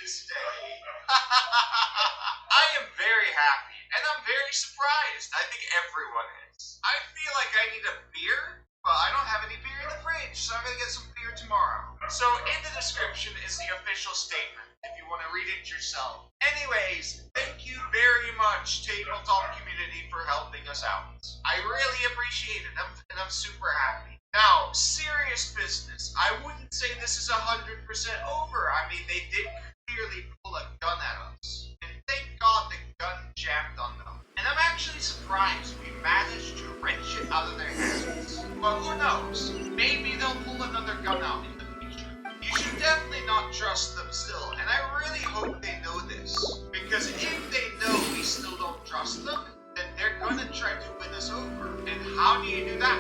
this day. I am very happy, and I'm very surprised. I think everyone is. I feel like I need a beer, but I don't have any beer in the fridge, so I'm gonna get some beer tomorrow. So in the description is the official statement, if you want to read it yourself. Anyways, thank you very much, Tabletop community, for helping us out. I really appreciate it, and I'm super happy. Now, serious business. I wouldn't say this is 100% over. I mean, they did clearly pull a gun at us. And thank God the gun jammed on them. And I'm actually surprised we managed to wrench it out of their hands. But who knows? Maybe they'll pull another gun out in the future. You should definitely not trust them still, and I really hope they know this. Because if they know we still don't trust them, then they're gonna try to win us over. And how do you do that?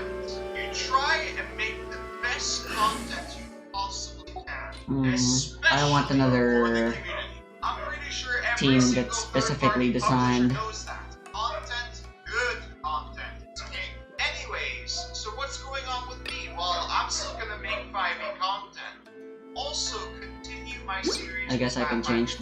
You try and make the best content you possibly can. I want another I'm pretty sure every team single that's specifically third-party designed. publisher knows that. Content, good content, is king. Anyways, so what's going on with me? Well, I'm still gonna make 5e content. Also, continue my series. I guess I can change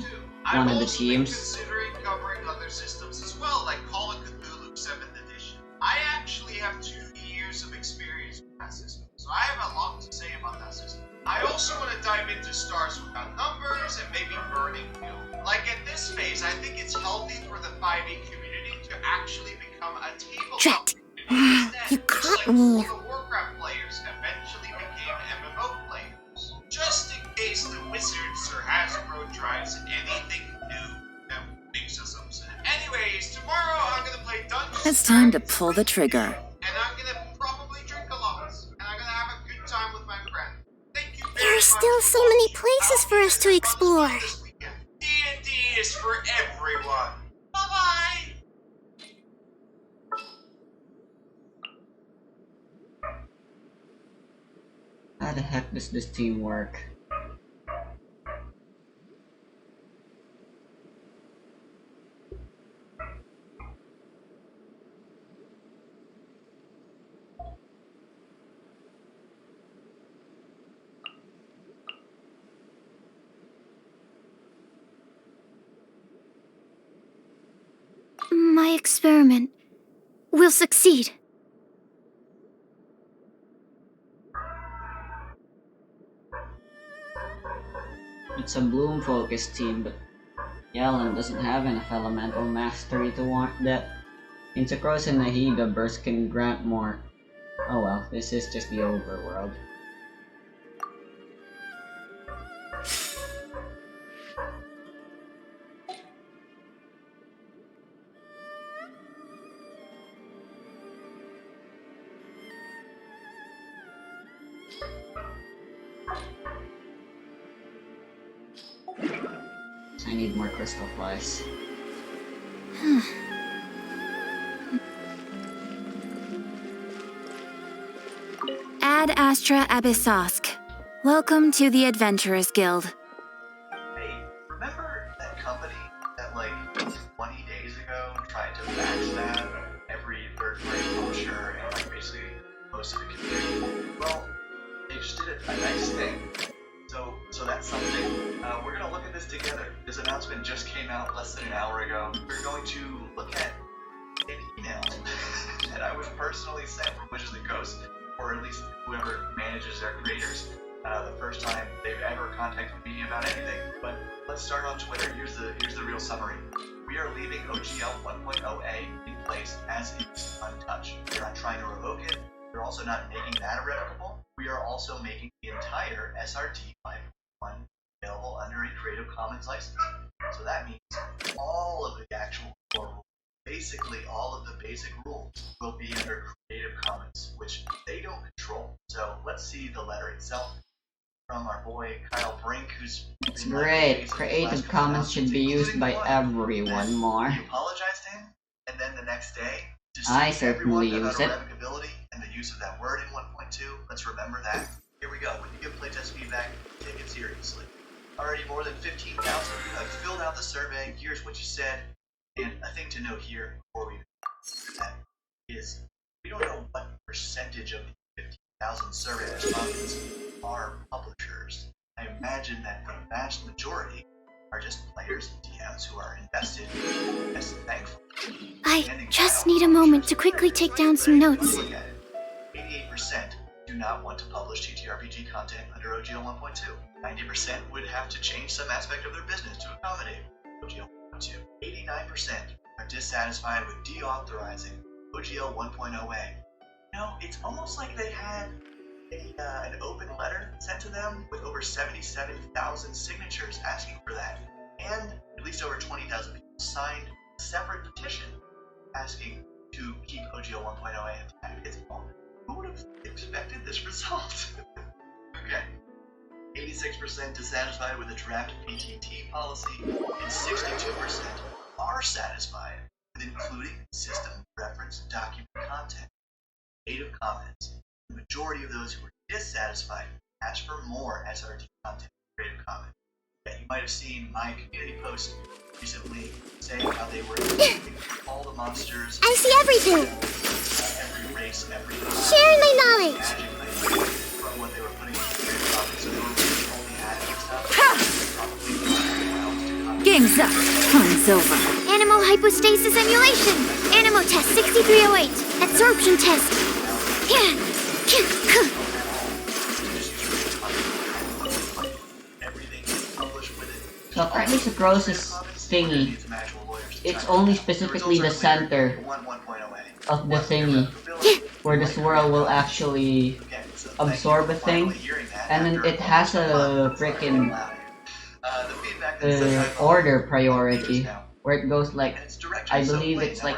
I'm one of the also been teams. considering covering other systems as well, like Call of Cthulhu 7th edition. I actually have 2 years of experience with that system, so I have a lot to say about that system. I also want to dive into Stars Without Numbers and maybe Burning Field. Like at this phase, I think it's healthy for the 5e community to actually become a tabletop Drat. community. You Instead, caught just like me. all the Warcraft players eventually became MMO players. Just in case the Wizards or Hasbro tries anything new that makes us upset. Anyways, tomorrow I'm gonna play Dungeons It's time to and pull the trigger. and I'm gonna probably drink a lot, and I'm gonna have a good time with my friend. Thank you very There are much still for so many watching. places for us to explore. This weekend. D&D is for everyone. Bye-bye. How the heck does this team work? My experiment will succeed. It's a Bloom focused team, but Yalan doesn't have enough elemental mastery to warrant that. In Sucrose and Nahida, burst can grant more. Oh well, this is just the overworld. I need more crystal flies. Ad Astra Abyssosk. Welcome to the Adventurers Guild. Hey, remember that company that like 20 days ago tried to backstab every third-party publisher and like basically most of the community? Well, they just did a nice thing. So that's something. We're gonna look at this together. This announcement just came out less than an hour ago. We're going to look at an email that I was personally sent from Witches of the Coast, or at least whoever manages their creators. The first time they've ever contacted me about anything. But let's start on Twitter. Here's the real summary. We are leaving OGL 1.0a in place as is, untouched. We're not trying to revoke it. We're also not making that irrevocable. We are also making the entire SRT 5.1 available under a Creative Commons license. So that means all of the actual core rules, basically all of the basic rules, will be under Creative Commons, which they don't control. So let's see the letter itself from our boy Kyle Brink, who's It's great. Creative Commons should be used by everyone more. We apologized to him, and then the next day, to I speak to everyone certainly about use it. irrevocability and the use of that word in 1.2. Let's remember that. Here we go. When you give playtest feedback, take it seriously. Already more than 15,000 you have filled out the survey. Here's what you said. And a thing to note here before we that is we don't know what percentage of the 15,000 survey respondents are publishers. I imagine that the vast majority are just players and DMs who are invested as thankful. I just need a moment to quickly take down some notes. Look at it. 88% do not want to publish TTRPG content under OGL 1.2. 90% would have to change some aspect of their business to accommodate OGL 1.2. 89% are dissatisfied with deauthorizing OGL 1.0a. You know, it's almost like they had an open letter sent to them with over 77,000 signatures asking for that, and at least over 20,000 people signed a separate petition asking to keep OGL 1.0a intact. It's who would have expected this result? Okay. 86% dissatisfied with the draft PTT policy, and 62% are satisfied with including system reference document content. Native comments. The majority of those who were dissatisfied asked for more SRT content in Creative Commons. Yeah, you might have seen my community post recently saying how they were including all the monsters. I see everything. Every race, every Sharing my knowledge. magic from what they were putting in Creative Commons. So they were really only adding stuff. Probably Game's up. Fun's over. Animal hypostasis emulation. Animal test 6308. Absorption test. So apparently Sucrose's thingy, it's only specifically the center of the thingy where the swirl will actually absorb a thing, and then it has a freaking order priority where it goes like, I believe it's like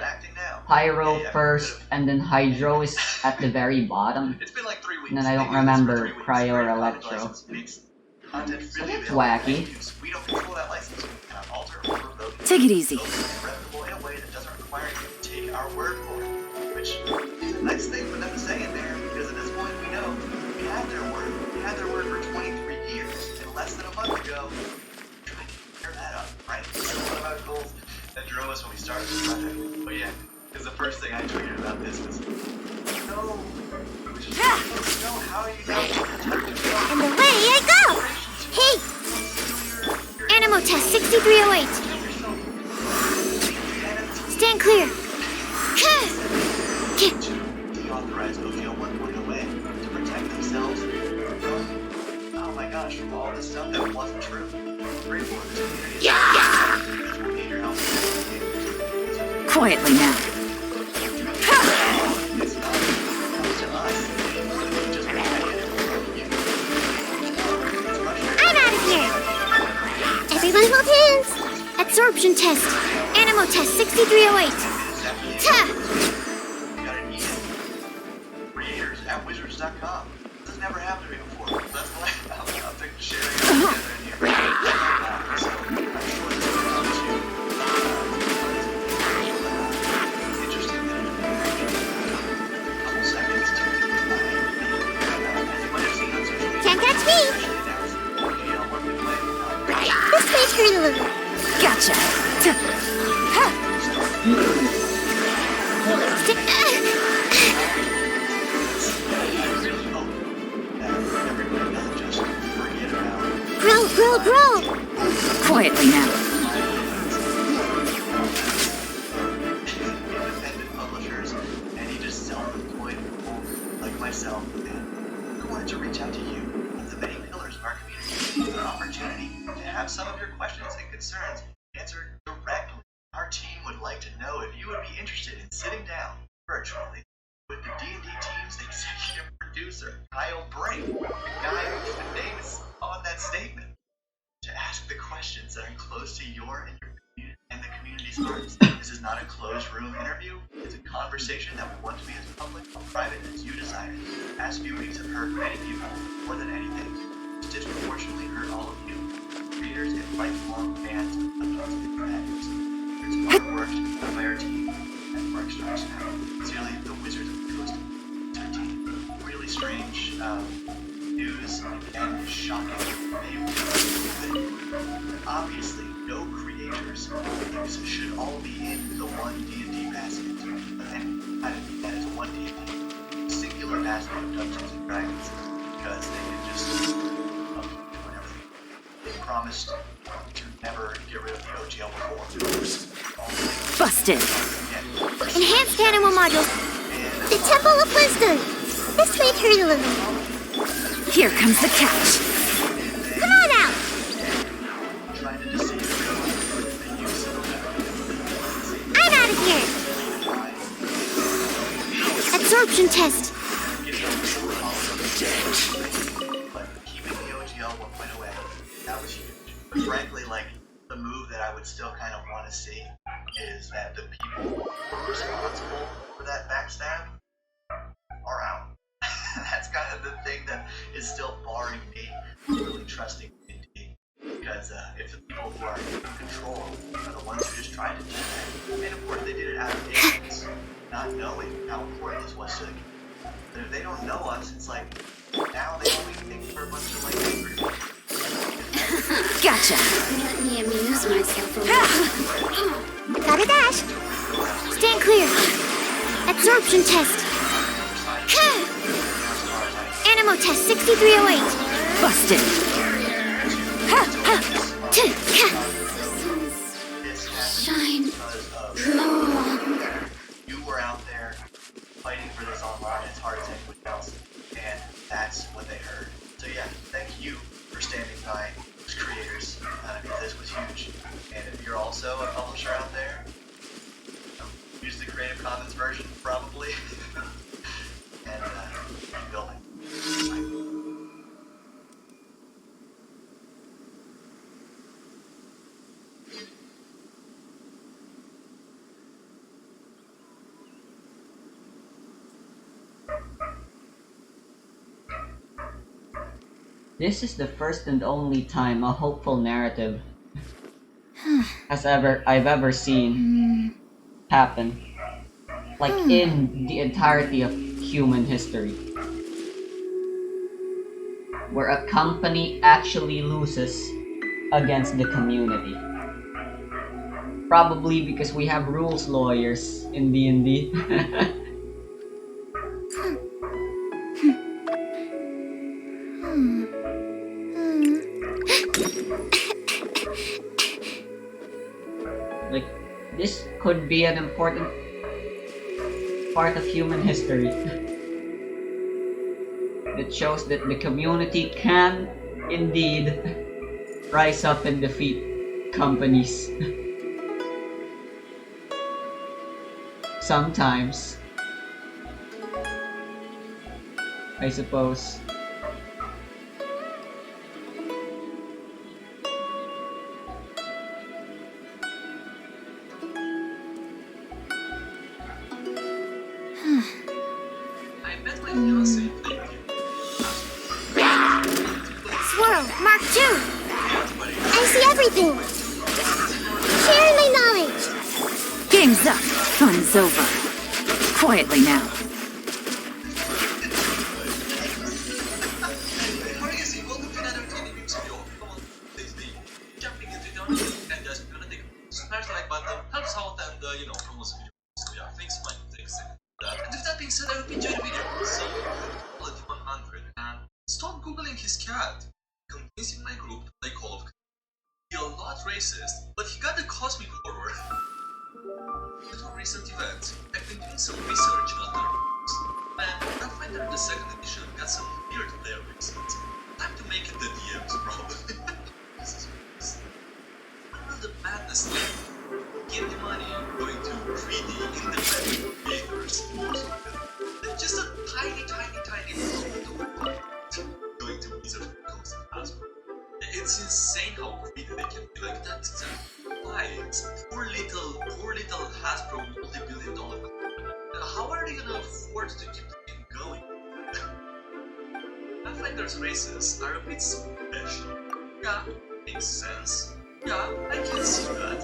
Pyro first and then Hydro is at the very bottom, and then I don't remember Cryo or Electro. So that's wacky. Take it easy. In a way that doesn't require you to take our word for it, which is a nice thing for them to say in there, because at this point we know we had their word. We had their word for 23 years, and less than a month ago, we tried to clear that up, right? So what about goals that drove us when we started this project? Oh yeah, because the first thing I tweeted about this was, no, how are you now? And away I go! Hey! Animal test 6308. Stand clear. Deauthorize OGL 1.0a to protect themselves from, oh my gosh, from all this stuff that wasn't true. Great for this community. Yeah! We need your help. Quietly now. It's not up to us. Just I'm out of here! Everyone hold hands! Absorption test. Animal test 6308. Ta! got an email. Creators at wizards.com. This has never happened to me before. So that's why I'll take the sharing together in here. So I'm sure this will help you. Interesting that a couple seconds to as you might have seen on social media. Can't catch me! This page hurt a little. Gotcha. Grow! Quietly now. Independent publishers and even self-employed people like myself, and we wanted to reach out to you, one of the many pillars of our community, with an opportunity to have some of your questions and concerns answered directly. Our team would like to know if you would be interested in sitting down virtually with the D&D team's executive producer, Kyle Brink, the guy whose name is on that statement, to ask the questions that are close to your and the community's hearts. This is not a closed room interview. It's a conversation that we want to be as public or private as you desire. Past viewings have hurt many people more than anything. It's disproportionately hurt all of you, readers and lifelong fans of Dungeons and Dragons. There's hard work done by our team at Mark Starks now. Sincerely, the Wizards of the Coast 13. Really strange news and shocking. Obviously, no creators should all be in the one D&D basket. And I didn't mean that as a one D&D singular basket of Dungeons and Dragons, because they can just do whatever. They promised to never get rid of the OGL before. Busted. Enhanced animal modules. The Temple of Wisdom. This may hurt a little. Here comes the catch. Come on out! Trying to deceive everyone with the use of I'm out of here! Absorption test. But keeping the OGL 1.0 away, that was huge. But frankly, like, the move that I would still kind of want to see is that the people who are responsible for that backstab are out. That's kind of the thing that is still barring me from really trusting D&D. Because if the people who are in control are the ones who just tried to do that, and of course they did it out of ignorance, not knowing how important this was to the community. But if they don't know us, it's like, now they only think we're a bunch of like angry people. Gotcha. Let me amuse myself a little. Got a dash. Stand clear. Absorption test. Animal test 6308. Busted. Shine. You were out there fighting for this online as hard as anyone else, and that's what they heard. So yeah, thank you for standing by those creators, because this was huge. And if you're also a publisher out there, use the Creative Commons version probably, and keep building. This is the first and only time a hopeful narrative I've ever seen happen. Like in the entirety of human history. Where a company actually loses against the community. Probably because we have rules lawyers in D&D. Like, this could be an important part of human history. That shows that the community can indeed rise up and defeat companies. Sometimes, I suppose. I met my fiancé playing video. Swirl, Mark 2. I see everything. Share my knowledge. Game's up. Fun's over. Quietly now. Crazy, welcome to another Tiny Beams video. Come on, please be jumping into the video and just gonna take smash the like button, helps out and promotes the video. So yeah, thanks for that. And with that being said, I hope you enjoyed the video. So quality 100 and stop googling his cat. Convincing my group to play Call of Duty. You're a lot racist, but he got the cosmic horror. Due to recent events, I've been doing some research on other groups, and Pathfinder the 2nd edition got some weird player reasons. Time to make it the DM's problem. This is worse. Where will the madness live? Get the money going to 3D independent creators. Then just a tiny going to Wizards of the Coast and Hasbro. It's insane how greedy they can be. Like, that's why it's poor little Hasbro multi-billion-dollar company. How are they gonna afford to keep the game going? Pathfinder's races are a bit special. Yeah, makes sense. Yeah, I can see that.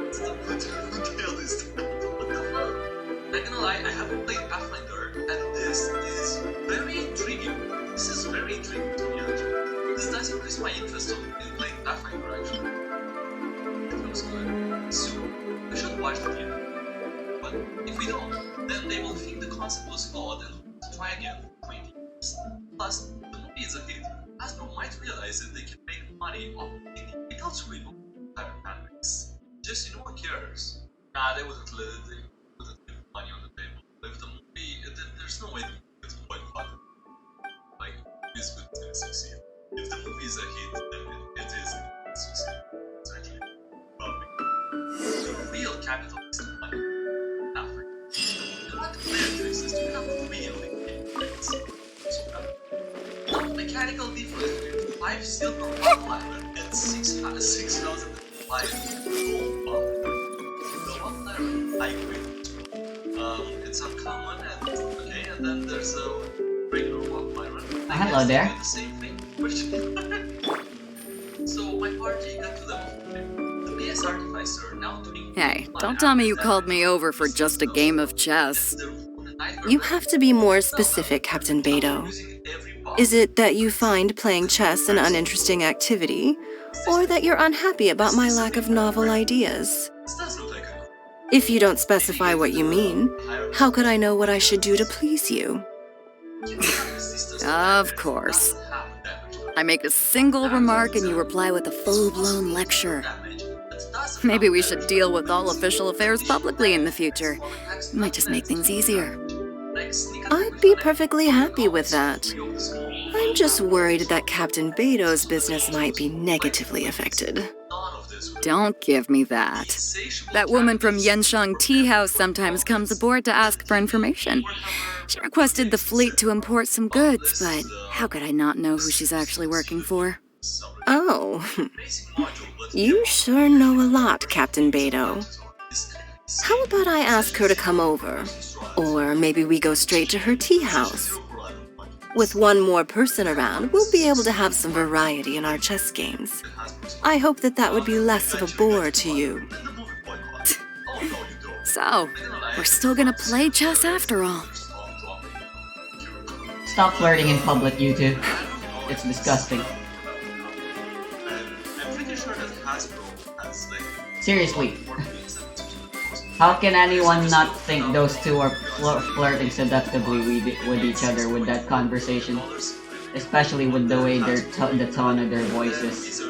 It's the who the hell is that? What the fuck? Not gonna lie, I haven't played Pathfinder, and this is very intriguing. This is very intriguing to me actually. This does increase my interest in playing Pathfinder actually. It feels good. So, we should watch the video. But if we don't, then they will think the concept was flawed and we'll try again for 20 years. Plus, the movie is a hit. Hasbro might realize that they can make money off indie without screaming. Just no one cares. Nah, they wouldn't leave money on the table. If the movie, there's no way it's boycott. Like, this would succeed. If the movie is a hit, then it is a succeed. It's actually public. The real capitalist money. After. You want to play a business, you have to really pay so no mechanical difference between 5 silver one liner and 6,005 gold one. The one liner I quit. It's uncommon and okay, and then there's a regular one liner. Hello there. The same thing. So my party got to them. The PS Artificer now doing. Hey, don't tell me you called me over for just a game of chess. You have to be more specific, Captain Beidou. Is it that you find playing chess an uninteresting activity, or that you're unhappy about my lack of novel ideas? If you don't specify what you mean, how could I know what I should do to please you? Of course. I make a single remark and you reply with a full-blown lecture. Maybe we should deal with all official affairs publicly in the future. Might just make things easier. I'd be perfectly happy with that. I'm just worried that Captain Beidou's business might be negatively affected. Don't give me that. That woman from Yenshang Tea House sometimes comes aboard to ask for information. She requested the fleet to import some goods, but how could I not know who she's actually working for? Oh, you sure know a lot, Captain Beidou. How about I ask her to come over? Or maybe we go straight to her tea house. With one more person around, we'll be able to have some variety in our chess games. I hope that would be less of a bore to you. So, we're still gonna play chess after all. Stop flirting in public, you two. It's disgusting. I'm pretty sure that Hasbro has like. Seriously. How can anyone not think those two are flirting seductively with each other with that conversation? Especially with the way the tone of their voices.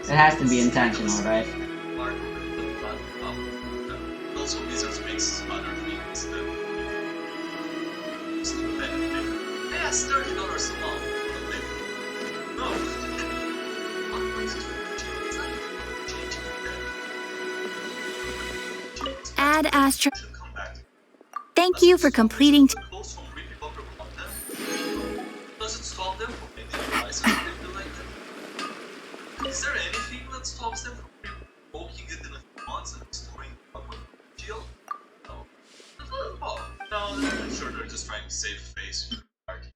It has to be intentional, right? Also, Wizards makes other things that. Yes, $30 a month. No. Ad Astra. Thank you for completing. Does it stop them from making devices or anything like that? Is there anything that stops them from poking it in a few months and storing it up on shield? No. No, I'm sure they're just trying to save face with the party.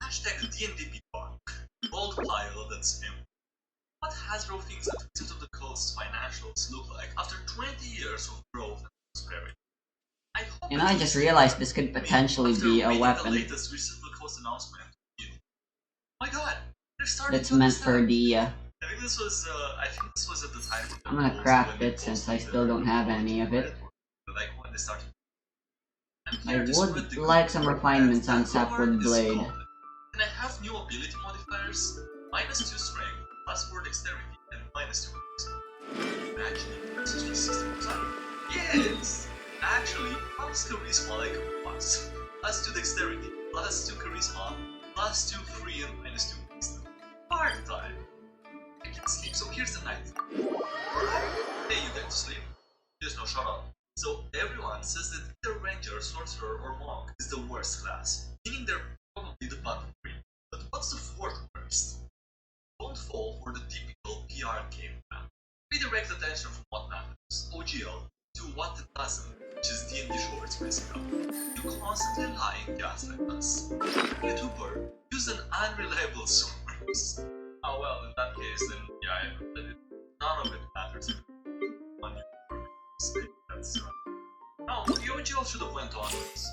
Hashtag DNDB Park. Old pile that's him. What Hasbro thinks that Wizards of the Coast's financials look like after 20 years of growth and prosperity. You know, I just realized this could potentially be a weapon My God, they're starting that's to meant for understand. the, I think this was at the time. I'm gonna craft it since I still don't have any of it. Like when they started. I would like some refinements on Sapwood Blade. And I have new ability modifiers, -2 strength, +4 dexterity, and -2 charisma. Actually, this is just 60%. Yes! Actually, plus charisma like plus. +2 dexterity, +2 charisma, +2 free and -2 wisdom. Part time! I can't sleep, so here's the night. Hey, you get to sleep? There's no shut up. So everyone says that either ranger, sorcerer, or monk is the worst class, meaning they're probably the bottom 3. But what's the 4th worst? Don't fall for the typical PR caveman. Redirect attention from what matters, OGL, to what it doesn't, which is D&D shorts basically. You constantly lie and gaslight us. YouTuber, use an unreliable source. Oh well, in that case, then yeah, I admit it. None of it matters. On your mistake, that's no, the OGL should have went on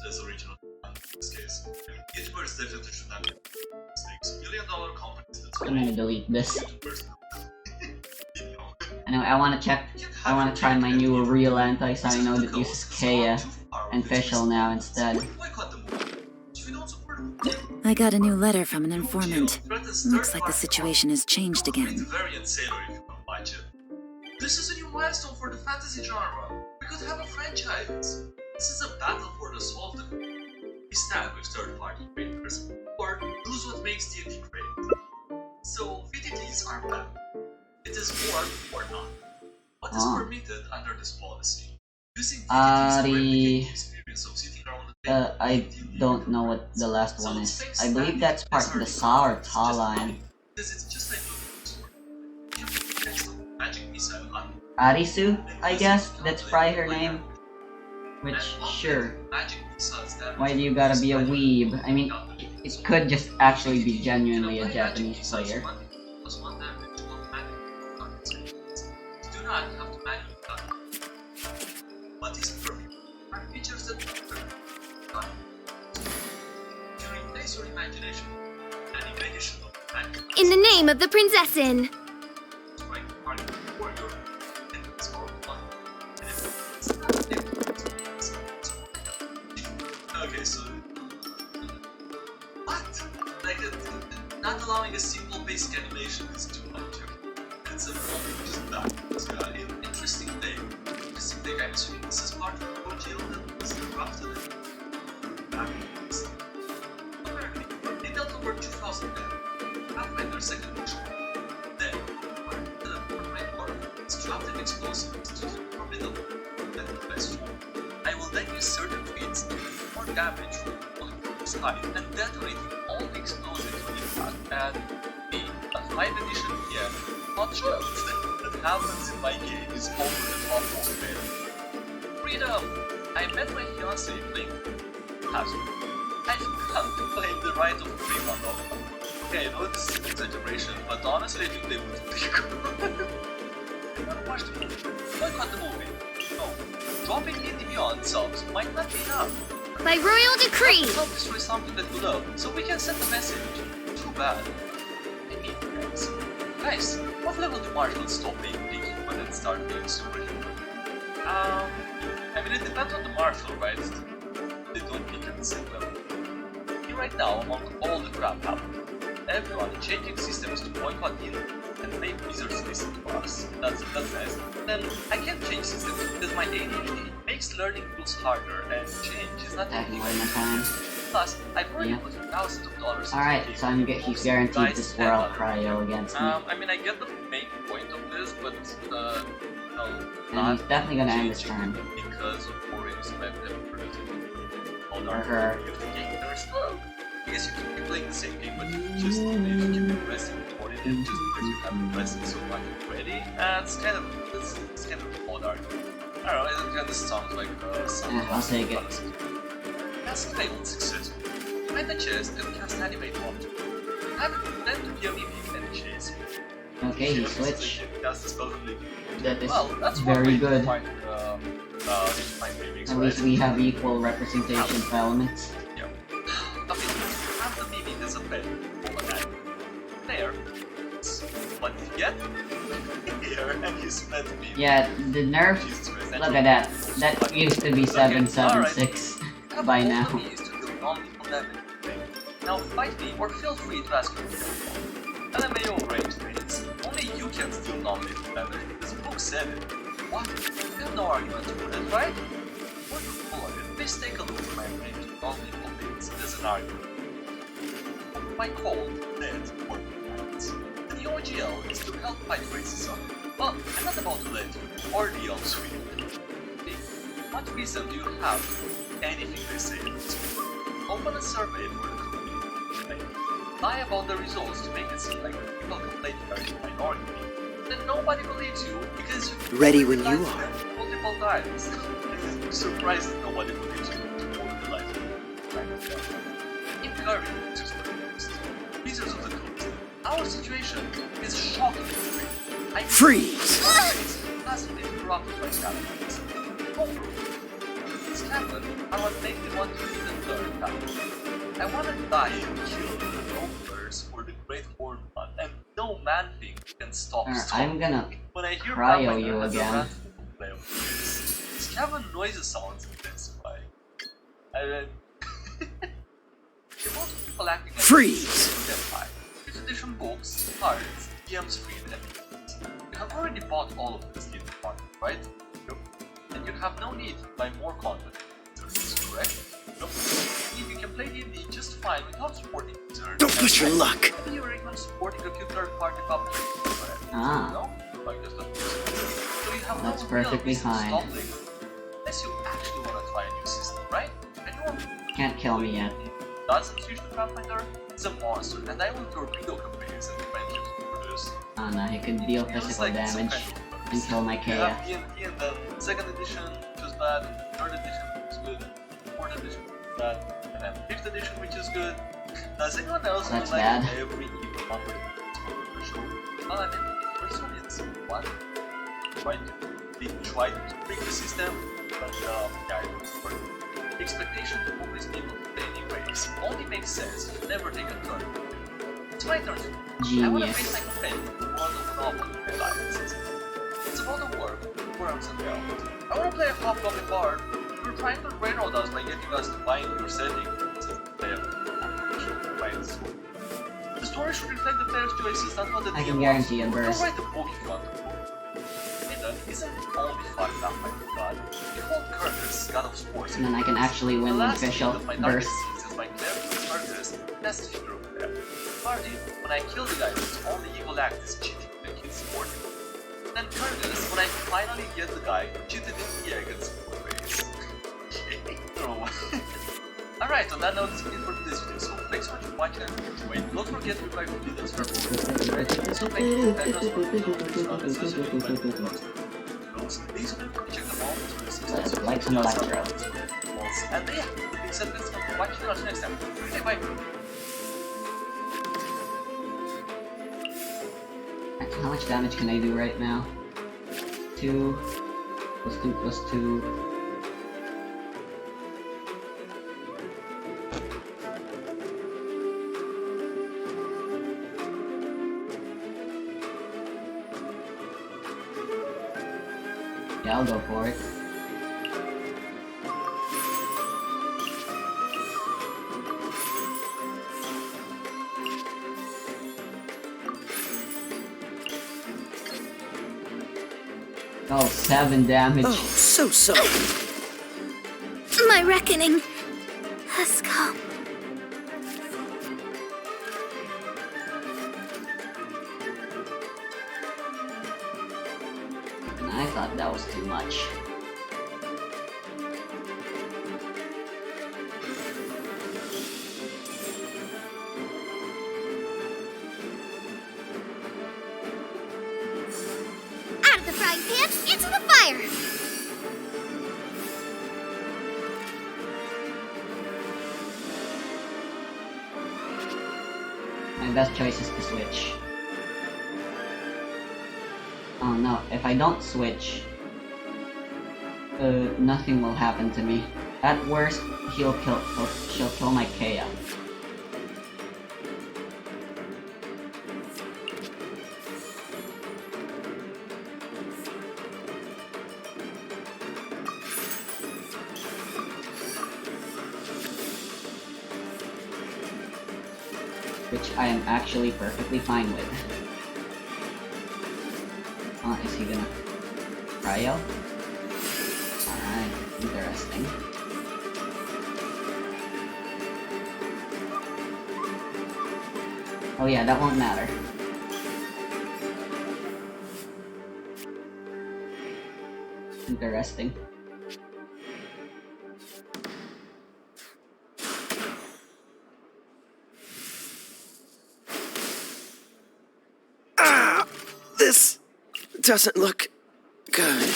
as original in this case. YouTubers definitely should not make mistakes. $1 million companies that's I'm gonna delete this. YouTubers. Anyway, I wanna try my new real anti-Cyno that uses Kea and Fischl now instead. I got a new letter from an informant. Titan's Looks like the third-party situation has changed arc. It's again. very unsailor if you can watch it. This is a new milestone for the fantasy genre. We could have a franchise. This is a battle for the soul of the group. We stand with third-party creators, or lose what makes D&D great. So VTTs are banned. It is war or not. What is permitted under this policy? Using VTTs to replicate the experience of sitting around the table. I don't know what the last one is. I believe that's part of the Sa or Ta line. Because it's just like looking for sword. You put the text of magic missile on Arisu, I guess? That's probably her name. Which, sure. magic missiles that Why do you gotta be a weeb? I mean, it could just actually be genuinely a Japanese player. Plus one damage on magic targets. You do not have to manually cut. What is perfect are features that cut. You replace your imagination with an animation of magic. In the name of the Prinzessin! Strike party warrior and it's all fun. And it's not different. Okay, so what? Like not allowing a simple basic animation is too much. It's a just that. It's an interesting thing. Interesting thing. I'm assuming this is part of the OGL that was crafted. Apparently, in Delta War 2010, Pathfinder 2nd edition. Then, the Fortnite War strapped an explosive to the formidable and the best form. I will then use certain feats to do more damage from the side and detonating all the explosives on impact and B, a 5 edition PM not sure that happens in my game is over the top of fair. Freedom! I met my fiancée playing Hazard. I've come to claim the right of prima donna. Okay, I know this is an exaggeration, but honestly I think they would be good. Watch the movie. Boycott the movie. No. Dropping D&D Beyond subs might not be enough. By royal decree! Help destroy something that we love, so we can send a message. Too bad. I mean, guys, what level do marshals stop being picky when they start being superhuman? I mean, it depends on the marshal, right? They don't peak at the same level. Right now, among all the crap happening, everyone is changing systems to boycott healing and make wizards listen to us. That's nice. Then I can't change systems because my ADHD makes learning rules harder and change is not That easy. more than time. Plus, I've already put thousands of dollars into Alright, the so game. he's guaranteed to swear out Cryo against me. I mean, I get the main point of this, but no, And he's definitely gonna end this changing turn. because of boring spectacle. Or her. You have to gain their slow. Because you can be playing the same game, but you just keep progressing toward it just because you have progressed so much already. It's kind of an odd argument. I don't know, it kind of sounds like some I'll take it. As failed successful. Find the chest and cast animate object. Have it pretend to be a mimic and chase me. Okay, he switched. Cast the spell from the That is well, that's one way very to good. find mimics, At right? least we have equal representation of elements. Yep. Okay, have the mimic as a pet. There. But yet, here, and he's met me. Yeah, the nerf. Jesus Christ, Look at that. That used to be 776 by now. Now fight me or feel free to ask for help. LMAO range rates. Only you can steal non-lethal damage. This book said it. What? You have no argument for it, right? What you pull on it, please take a look at my range of non-lethal things as an argument. My cold, dead, or violence. The OGL is to help fight racism. Well, I'm not about to let you, or the elves for you. What reason do you have to anything they say? Open a survey for the community. Lie about the results to make it seem like the people complaining are the minority. Then nobody believes you because you Ready when you lied are. to them multiple times. I'm surprised that nobody believes you to more than life. Encourage to first. Wizards of the Coast. Our situation is shockingly free. Freeze! Hasn't been corrupted by savages. This happened, I would make me want to be the third time. I want to die and kill the noblers for the Great Horde One, and no man thing can stop Alright, Storm. I'm gonna When I hear cryo Pathfinder you has a again. rant for play of this cavern noises sounds intensify. The amount of people acting like Freeze! them high. If 5th edition books, cards, DMs free, and you have already bought all of this in one, right? Nope. And you have no need to buy more content. Correct? Nope. If you can play D&D just fine without supporting Blizzard. Don't push your luck. Maybe you recommend supporting a cute third-party publisher. Ah. No? Like just a so you have That's no perfectly real reason to fine. stop playing. Unless you actually want to try a new system, right? And you want Can't kill me yet. That's a Fusion Pathfinder. It's a monster, and I will torpedo campaigns and friendships for this. Oh no, he can deal Feels physical like some damage kind of and kill my You Kea. have D&D and then 2nd edition, which is bad, 3rd edition, which is good, 4th edition, which is bad, and then 5th edition, which is good. Does anyone else That's like bad. every evil number for sure? Well, I mean, the first one is what? They tried to break the system, but yeah, it was work. The expectation to always be able to play anyways only makes sense if you never take a turn. It's my turn. I want to face my Genius. friend in one of Monopoly and licenses. It's about the work, worms and realms. I want to play a hobgoblin bard. You're trying to railroad us by getting us to buy into your setting. The story should reflect the player's choices, not what the I DM can wants. guarantee a Don't burst. write the book if you want to. Midden isn't only fucked up by the god. Behold Curtis, god of sports. And then I can actually The win with last official thing that my burst. target sees is my cleric Curtis, best figure of them. Party, when I kill the guy whose only evil act is cheating to make him sport. Then Curtis, when I finally get the guy who cheated in the egg and sport face. Alright, on that note, it's it for this video, so thanks so much for watching and enjoying. Don't forget to like the video, so thank you for these are the check them all. Like some electro. And yeah, big sentence for watching us next time. Okay, bye. How much damage can I do right now? 2 plus 2 plus 2. Yeah, I'll go for it. Oh, 7 damage. Oh, so sorry. My reckoning has come. And I thought that was too much. Out of the frying pan, into the fire! My best choice is to switch. Oh no, if I don't switch, nothing will happen to me. At worst, she'll kill my Kea. Which I am actually perfectly fine with. Is he gonna cryo? Alright, interesting. Oh yeah, that won't matter. Interesting. This doesn't look good.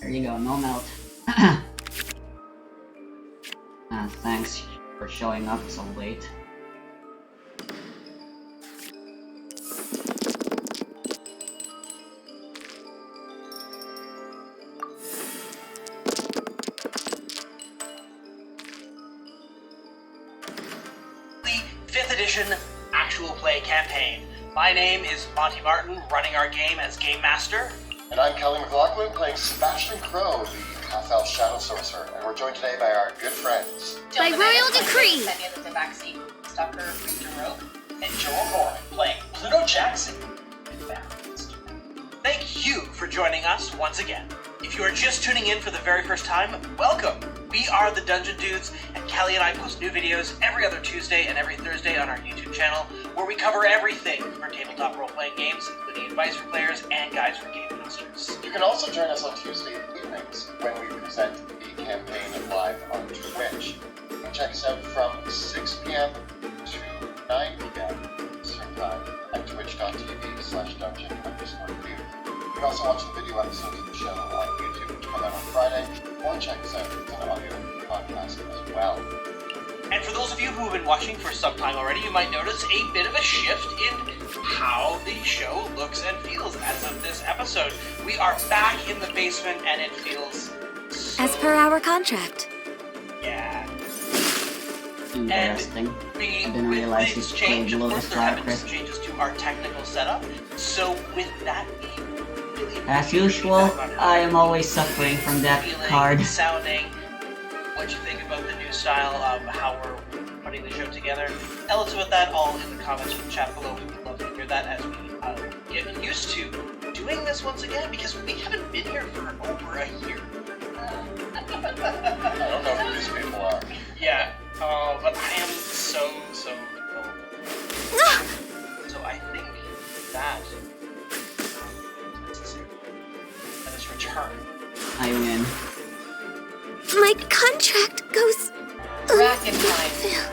There you go, no melt. Thanks for showing up so late. The 5th edition actual play campaign. My name is Monty Martin, running our game as Game Master. And I'm Kelly McLaughlin playing Sebastian Crow, the half-elf Shadow Sorcerer, and we're joined today by our good friends. By royal decree. The backseat, Stalker, Ranger Rogue, and Joel Moore playing Pluto Jackson. Thank you for joining us once again. If you are just tuning in for the very first time, welcome! We are the Dungeon Dudes, and Callie and I post new videos every other Tuesday and every Thursday on our YouTube channel, where we cover everything for tabletop role-playing games, including advice for players and guides for game masters. You can also join us on Tuesday evenings when we present the campaign live on Twitch. You can check us out from 6 p.m. to 9 p.m. Eastern Time at twitch.tv/dungeon_dude. You can also watch the video episodes of the show on YouTube, which come out on Friday, or check us out on an audio podcast as well. And for those of you who have been watching for some time already, you might notice a bit of a shift in how the show looks and feels as of this episode. We are back in the basement, and it feels so... As per our contract. Yeah. Interesting. I didn't realize this this change, played of below the course, there have been Crisp. some changes to our technical setup. So with that being really As usual, I am always suffering from that card. Sounding, what you think about the new style of how we're putting the show together. Tell us about that all in the comments in the chat below. We would love to hear that as we get used to doing this once again, because we haven't been here for over a year. I don't know who these people are. Yeah, but I am so old. So I think that let us return. I win. My contract goes... Dragonheim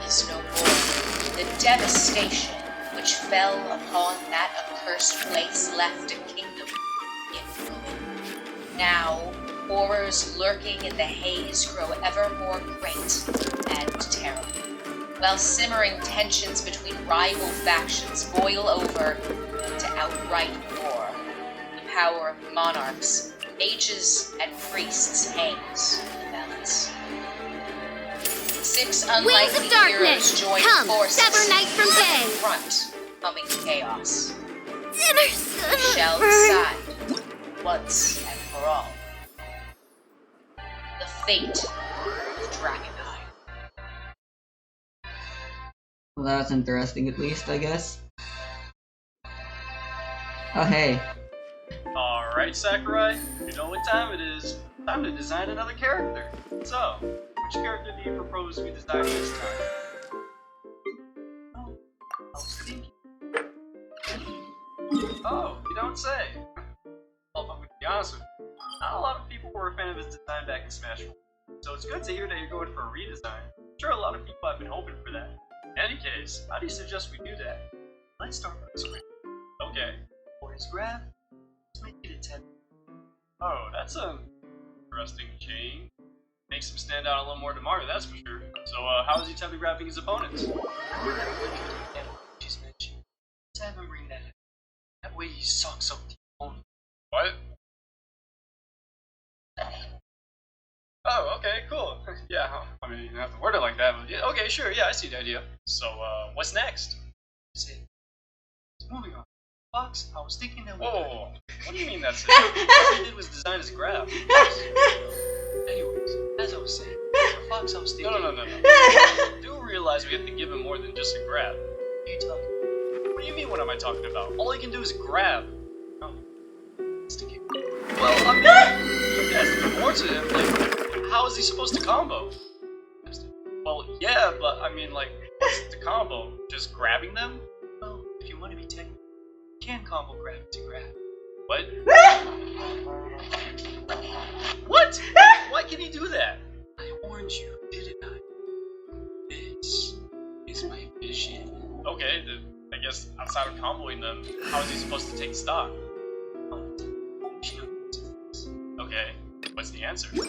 is no more. The devastation which fell upon that accursed place left a kingdom in ruin. Now, horrors lurking in the haze grow ever more great and terrible, while simmering tensions between rival factions boil over to outright war. The power of monarchs, mages, and priests hangs in the balance. 6 Wings unlikely of darkness! heroes join Come, forces sever night from day! front, coming chaos. Dinner's We shall decide once and for all the fate of Dragonheim. Well, that was interesting at least, I guess. Oh, hey. Alright, Sakurai, you know what time it is. Time to design another character. So, which character do you propose we design this time? Oh, I was thinking. Oh, you don't say. Well, if I'm gonna be honest with you, not a lot of people were a fan of his design back in Smash 4. So it's good to hear that you're going for a redesign. I'm sure a lot of people have been hoping for that. In any case, how do you suggest we do that? Let's start with his grab. Okay. For his grab, let's make it a 10. Oh, that's a interesting change. Makes him stand out a little more than Mario, that's for sure. So, how is he tempo grabbing his opponents? I knew that would be what she's mentioned. Let's have him bring that in. That way he sucks up the opponent. What? Oh, okay, cool. Yeah, I mean, you don't have to word it like that, but yeah, okay, sure, yeah, I see the idea. So, what's next? That's it. Moving on. Fox, I was thinking that Whoa. What do you mean that's it? All he did was design his graph. Anyways, as I was saying, for Fox, I was thinking... No. I do realize we have to give him more than just a grab. What are you talking about? What do you mean, what am I talking about? All he can do is grab. Oh. Stick it. Well, I mean, there's more to him. Like, how is he supposed to combo? Well, yeah, but I mean, like, what's the combo? Just grabbing them? Well, if you want to be technical, you can combo grab to grab. What? What? Why can he do that? I warned you, didn't I? This is my vision. Okay, I guess outside of comboing them, how is he supposed to take stock? Okay, what's the answer? Go!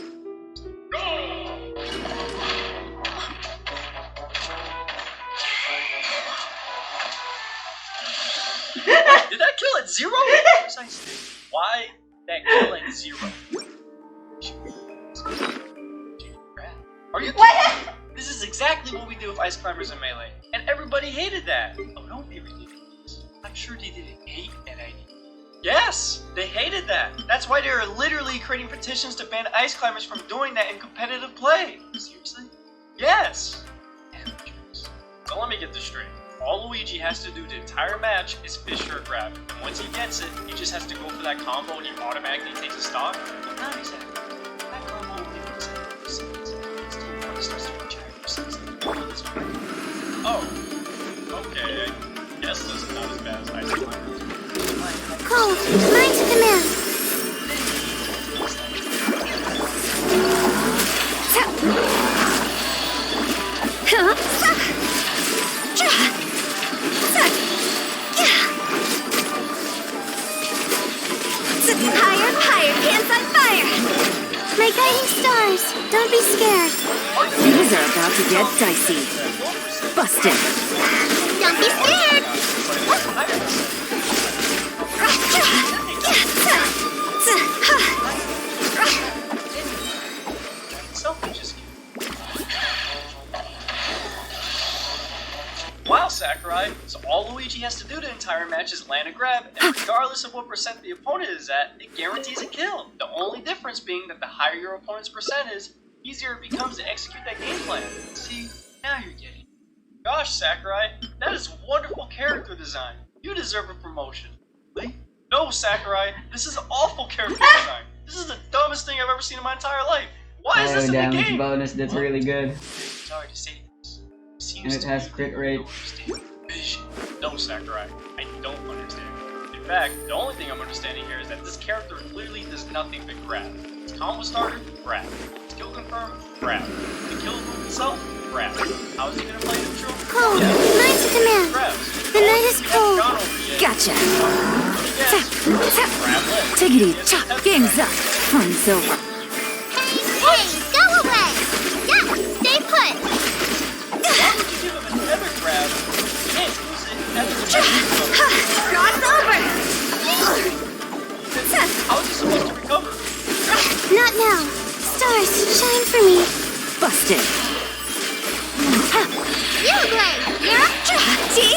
Did that kill at 0? Precisely. Why that kill at 0? Are you kidding? This is exactly what we do with Ice Climbers in Melee, and everybody hated that. Oh, don't be ridiculous. I'm sure they didn't hate that idea. Yes, they hated that. That's why they were literally creating petitions to ban ice climbers from doing that in competitive play. Seriously? Yes. So let me get this straight. All Luigi has to do the entire match is fish for a grab. And once he gets it, he just has to go for that combo and he automatically takes a stock? Not exactly. That combo only works at 4%. It's still when it starts to reach higher percents. Oh. Okay. I guess this is not as bad as ice climbers. Cold, mine to command. Higher, higher, hands on fire. My guiding stars, don't be scared. Things are about to get dicey. Busted. Don't be scared. Wow, Sakurai! So all Luigi has to do the entire match is land a grab, and regardless of what percent the opponent is at, it guarantees a kill. The only difference being that the higher your opponent's percent is, the easier it becomes to execute that game plan. See, now you're getting it. Gosh, Sakurai, that is wonderful character design. You deserve a promotion. Really? No, Sakurai, this is awful character design. This is the dumbest thing I've ever seen in my entire life. Why is this in the damage game? bonus, that's really good. Sorry to say this. And it has crit rate. No, Sakurai, I don't understand. In fact, the only thing I'm understanding here is that this character clearly does nothing but grab. Its combo starter, grab. Skill confirm, grab. The kill move itself, grab. How is he gonna play neutral? Cold, mine to command. Grabs. The night is cold. Gotcha. Grab leg. Tiggity chop. Game's up. Fun's over. Hey, go away. Yeah, stay put. Why would you give him a tether grab? You can't use it as a Cross over. How is he supposed to recover? Not now. Stars, shine for me. Busted. You play. You're up. See?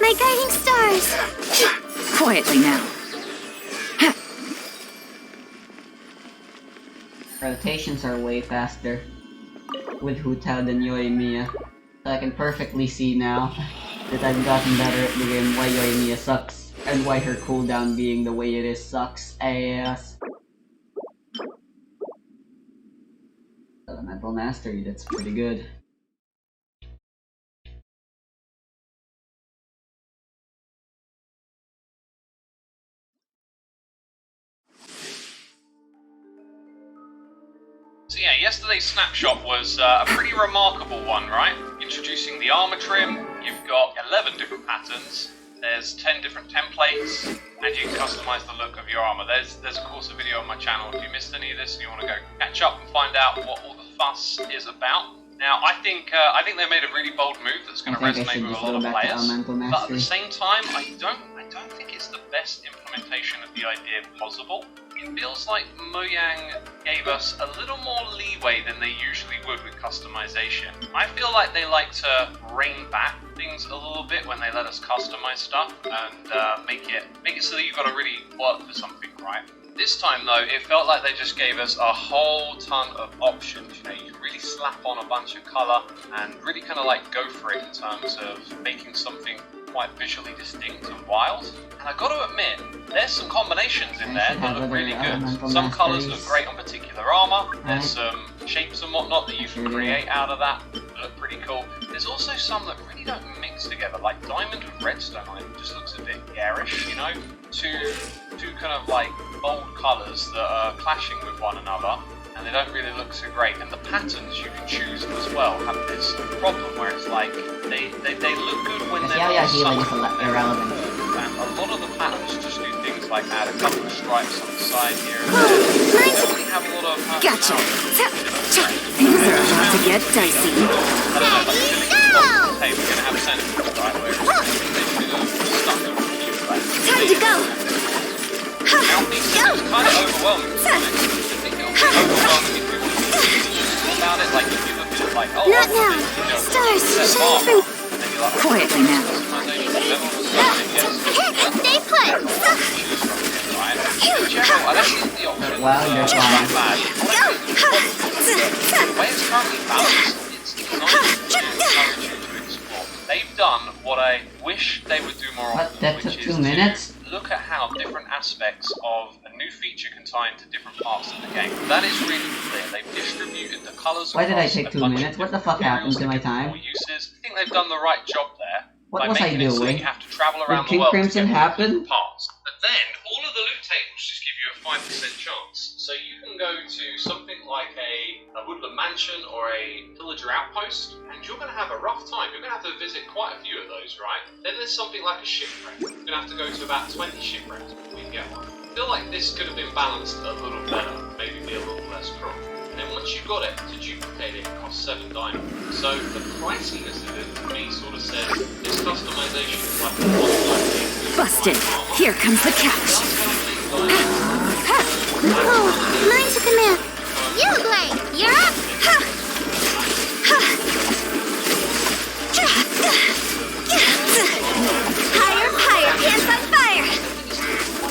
My guiding stars. Quietly now. Rotations are way faster with Hu Tao than Yoimiya. So I can perfectly see now that I've gotten better at the game why Yoimiya sucks and why her cooldown being the way it is sucks ass. Elemental Mastery, that's pretty good. So yeah, yesterday's snapshot was a pretty remarkable one, right? Introducing the armor trim, you've got 11 different patterns, there's 10 different templates, and you can customize the look of your armor. There's of course a video on my channel if you missed any of this and you want to go catch up and find out what all the fuss is about. Now, I think they made a really bold move that's going to resonate with a lot of players, but at the same time, I don't think it's the best implementation of the idea possible. It feels like Mojang gave us a little more leeway than they usually would with customization. I feel like they like to rein back things a little bit when they let us customize stuff and make it so that you've got to really work for something, right? This time though, it felt like they just gave us a whole ton of options. You know, you can really slap on a bunch of color and really kind of like go for it in terms of making something quite visually distinct and wild. And I got to admit, there's some combinations in there that look really good. Some colors look great on particular armor. There's some shapes and whatnot that you can create out of that look pretty cool. There's also some that really don't mix together, like diamond and redstone. It just looks a bit garish, you know? Two kind of like bold colors that are clashing with one another, and they don't really look so great. And the patterns you can choose as well have this problem where it's like they look good when they're not healing is irrelevant. And a lot of the patterns just do things like add a couple of stripes on the side here and there. They don't really have a lot of Gotcha. Things are about to get dicey. Hey, we're gonna have a sentence, right? Where it's stuck on the cube, right? Time to go. Now, these things kind of overwhelming, to be honest. overwhelmingly people about it. Like if you look at it like, oh, Not now. Stars, shine through. Quietly now. Stay put. Wow, you're flying. The way it's currently balanced, it's not to encourage you to explore. They've done what I wish they would do more What? often, That took which 2 is minutes? to look at how different aspects of a new feature can tie into different parts of the game. That is really clear. They've distributed the colours. Why did I across take a 2 bunch of minutes? What the different fuck happened to my materials and time? different uses. I think they've done the right job there. What by was I making it so that doing? you have to travel Did around the King world Crimson to get happen? different parts. But then all of the loot tables just give you a 5% chance. So you can go to something like a woodland mansion or a villager outpost, and you're going to have a rough time. You're going to have to visit quite a few of those, right? Then there's something like a shipwreck. You're going to have to go to about 20 shipwrecks before you get one. I feel like this could have been balanced a little better, maybe be a little less cruel. And then once you got it, to duplicate it, it costs 7 diamonds. So the priciness of it, to me, sort of says this customization is like a one-time thing. Busted. Here comes the catch. Oh, mine took a nap. You, Blade, you're up. Higher, higher, hands on fire.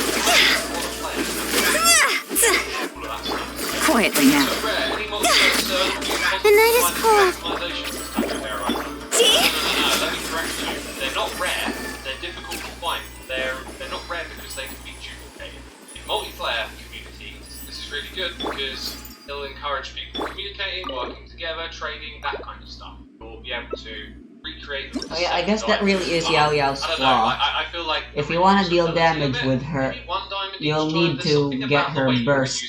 Quietly now. The night is cold. See? Let me correct you. They're not rare, they're difficult to find. They're not rare because they can be duplicated. In multiplayer communities, this is really good because it'll encourage people communicating, working together, trading, that kind of stuff. You'll be able to recreate them. Oh yeah, I guess that really is Yao Yao's I don't know, flaw. I feel like If you want to deal damage with her, you'll need to get her burst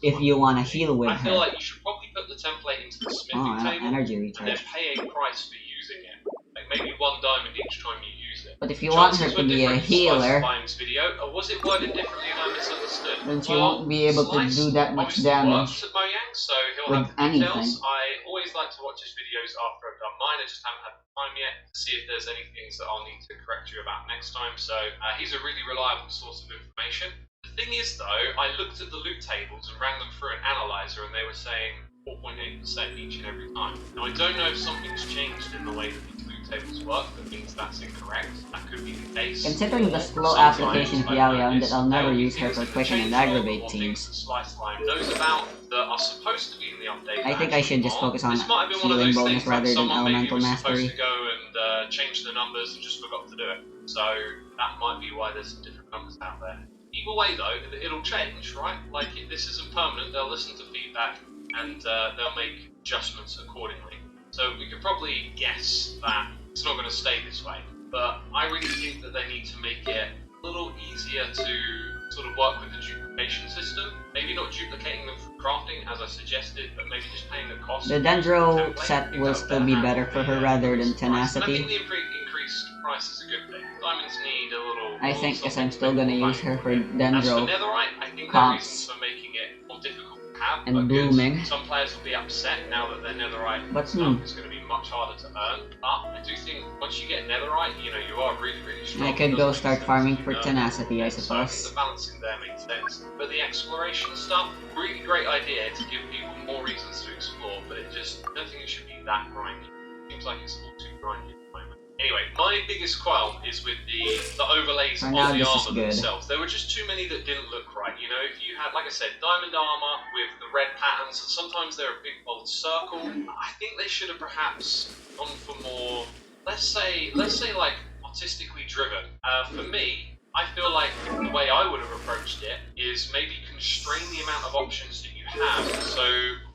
if you want to heal with I feel her. like you should probably put the template into the smithing Oh, table energy and then recharge. pay a price for using it. Like maybe 1 diamond each time you use it. But if you want her Chances to were be a different in healer, Slice Slime's video, or was it worded differently and I misunderstood? then she won't be able to Slice do that much obviously damage works at Mojang, so he'll with have the details. anything. I always like to watch his videos after I've done mine. I just haven't had the time yet to see if there's any things that I'll need to correct you about next time. So he's a really reliable source of information. The thing is, though, I looked at the loot tables and ran them through an analyzer, and they were saying 4.8% each and every time. Now, I don't know if something's changed in the way that these loot tables work that means that's incorrect. That could be the case. Considering the slow Sometimes application of I've Yao Yao, noticed that I'll never there'll be use her things for that quicken and change or aggravate things teams. that Slice Slime knows about that are supposed to be in the update. I think I should just focus on This might have been one of healing those bonus things like rather than someone maybe elemental was mastery. supposed to go and change the numbers and just forgot to do it. So that might be why there's some different numbers out there. Either way, though, it'll change, right? Like, this isn't permanent. They'll listen to feedback and they'll make adjustments accordingly. So we could probably guess that it's not going to stay this way. But I really think that they need to make it a little easier to sort of work with the duplication system. Maybe not duplicating them for crafting, as I suggested, but maybe just paying the cost. The Dendro set will still be better for her rather than And I tenacity. think the increased price is a good thing. Diamonds need a little. I think because I'm still gonna use her for As for Dendro Netherite, I think there are comps reasons for making it more difficult to have. and but good. blooming. Some players will be upset now that their Netherite But, stuff is going to be much harder to earn. But I do think once you get Netherite, you know, you are really, really strong. I could It go does make start sense farming to for earn. tenacity, I So I think suppose. the balancing there makes sense. But the exploration stuff, really great idea to give people more reasons to explore, but I don't think it should be that grindy. It seems like it's a little too grindy at the moment. Anyway, my biggest qualm is with the overlays For on now, the this is armor good. themselves. There were just too many that didn't look right. You know, if you had, like I said, diamond armor with the red patterns, and sometimes they're a big bold circle. I think they should have perhaps gone for more, let's say like artistically driven. For me, I feel like the way I would have approached it is maybe constrain the amount of options that you have. So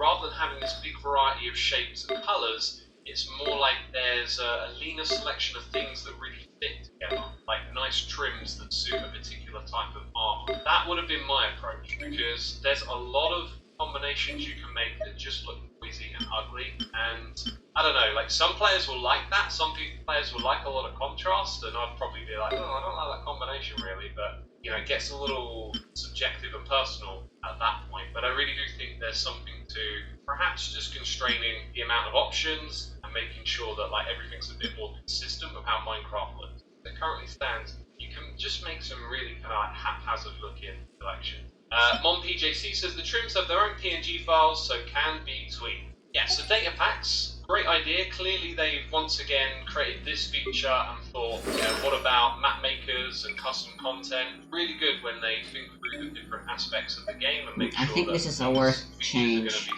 rather than having this big variety of shapes and colors, it's more like there's a leaner selection of things that really fit together, like nice trims that suit a particular type of armor. That would have been my approach, because there's a lot of combinations you can make that just look noisy and ugly, and I don't know, like some players will like that, some players will like a lot of contrast, and I'd probably be like, oh, I don't like that combination really, but you know, it gets a little subjective and personal at that point. But I really do think there's something to perhaps just constraining the amount of options and making sure that like everything's a bit more consistent with how Minecraft looks. As it currently stands, you can just make some really kind of like haphazard looking collections. Mon PJC says the trims have their own PNG files, so can be tweaked. Yeah, so data packs, great idea. Clearly they've once again created this feature and thought, you know, what about map makers and custom content? Really good when they think through the different aspects of the game and make sure I think this is a worth change.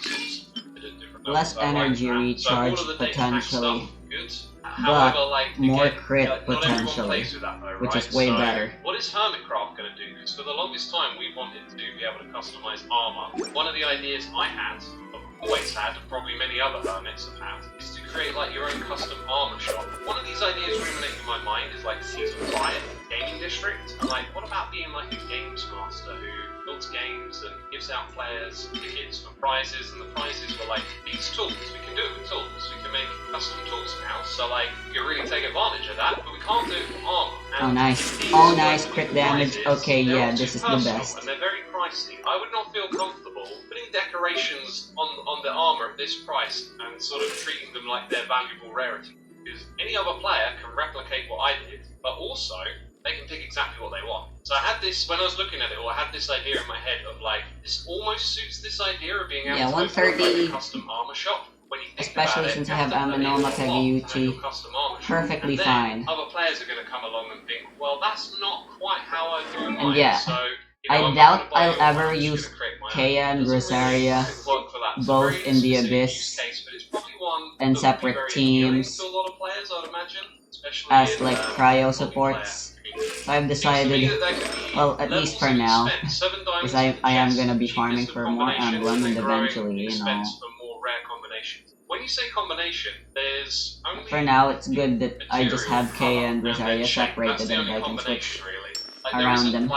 Less levels. energy recharge so potentially, good. but However, like, more again, crit not everyone potentially, plays with that, though, which right? is way So, better. What is Hermitcraft going to do? Because for the longest time we wanted to be able to customize armor. One of the ideas I had, always had, and probably many other hermits have had, is to create like your own custom armor shop. One of these ideas ruminating in my mind is like Season 5 Gaming District. I'm like, what about being like a games master who builds games and gives out players tickets for prizes, and the prizes were like these tools. We can do it with tools. We can make custom tools now, so like you can really take advantage of that, but we can't do it with armor. Oh nice. Oh nice, crit damage. Okay, yeah, this is the best. And they're very pricey. I would not feel comfortable putting decorations on the armor at this price and sort of treating them like they're valuable rarity. Because any other player can replicate what I did, but also they can pick exactly what they want. So I had this, when I was looking at it, or I had this idea in my head of like, this almost suits this idea of being able to open like a custom armor shop. When you think Especially about it, since I have Aminoma Kageyuchi, perfectly and then fine. Other players are going to come along and think, well, that's not quite how I do mine. And yeah, so, I doubt I'll ever use Kea and Rosaria, both in the Abyss, and separate teams, as like cryo supports. So I've decided, well, at least for now, because I am gonna be farming for more Emblem and eventually, you know. When you say combination, there's only For now, it's good that I just have Kea and Rosaria separated and I can switch around them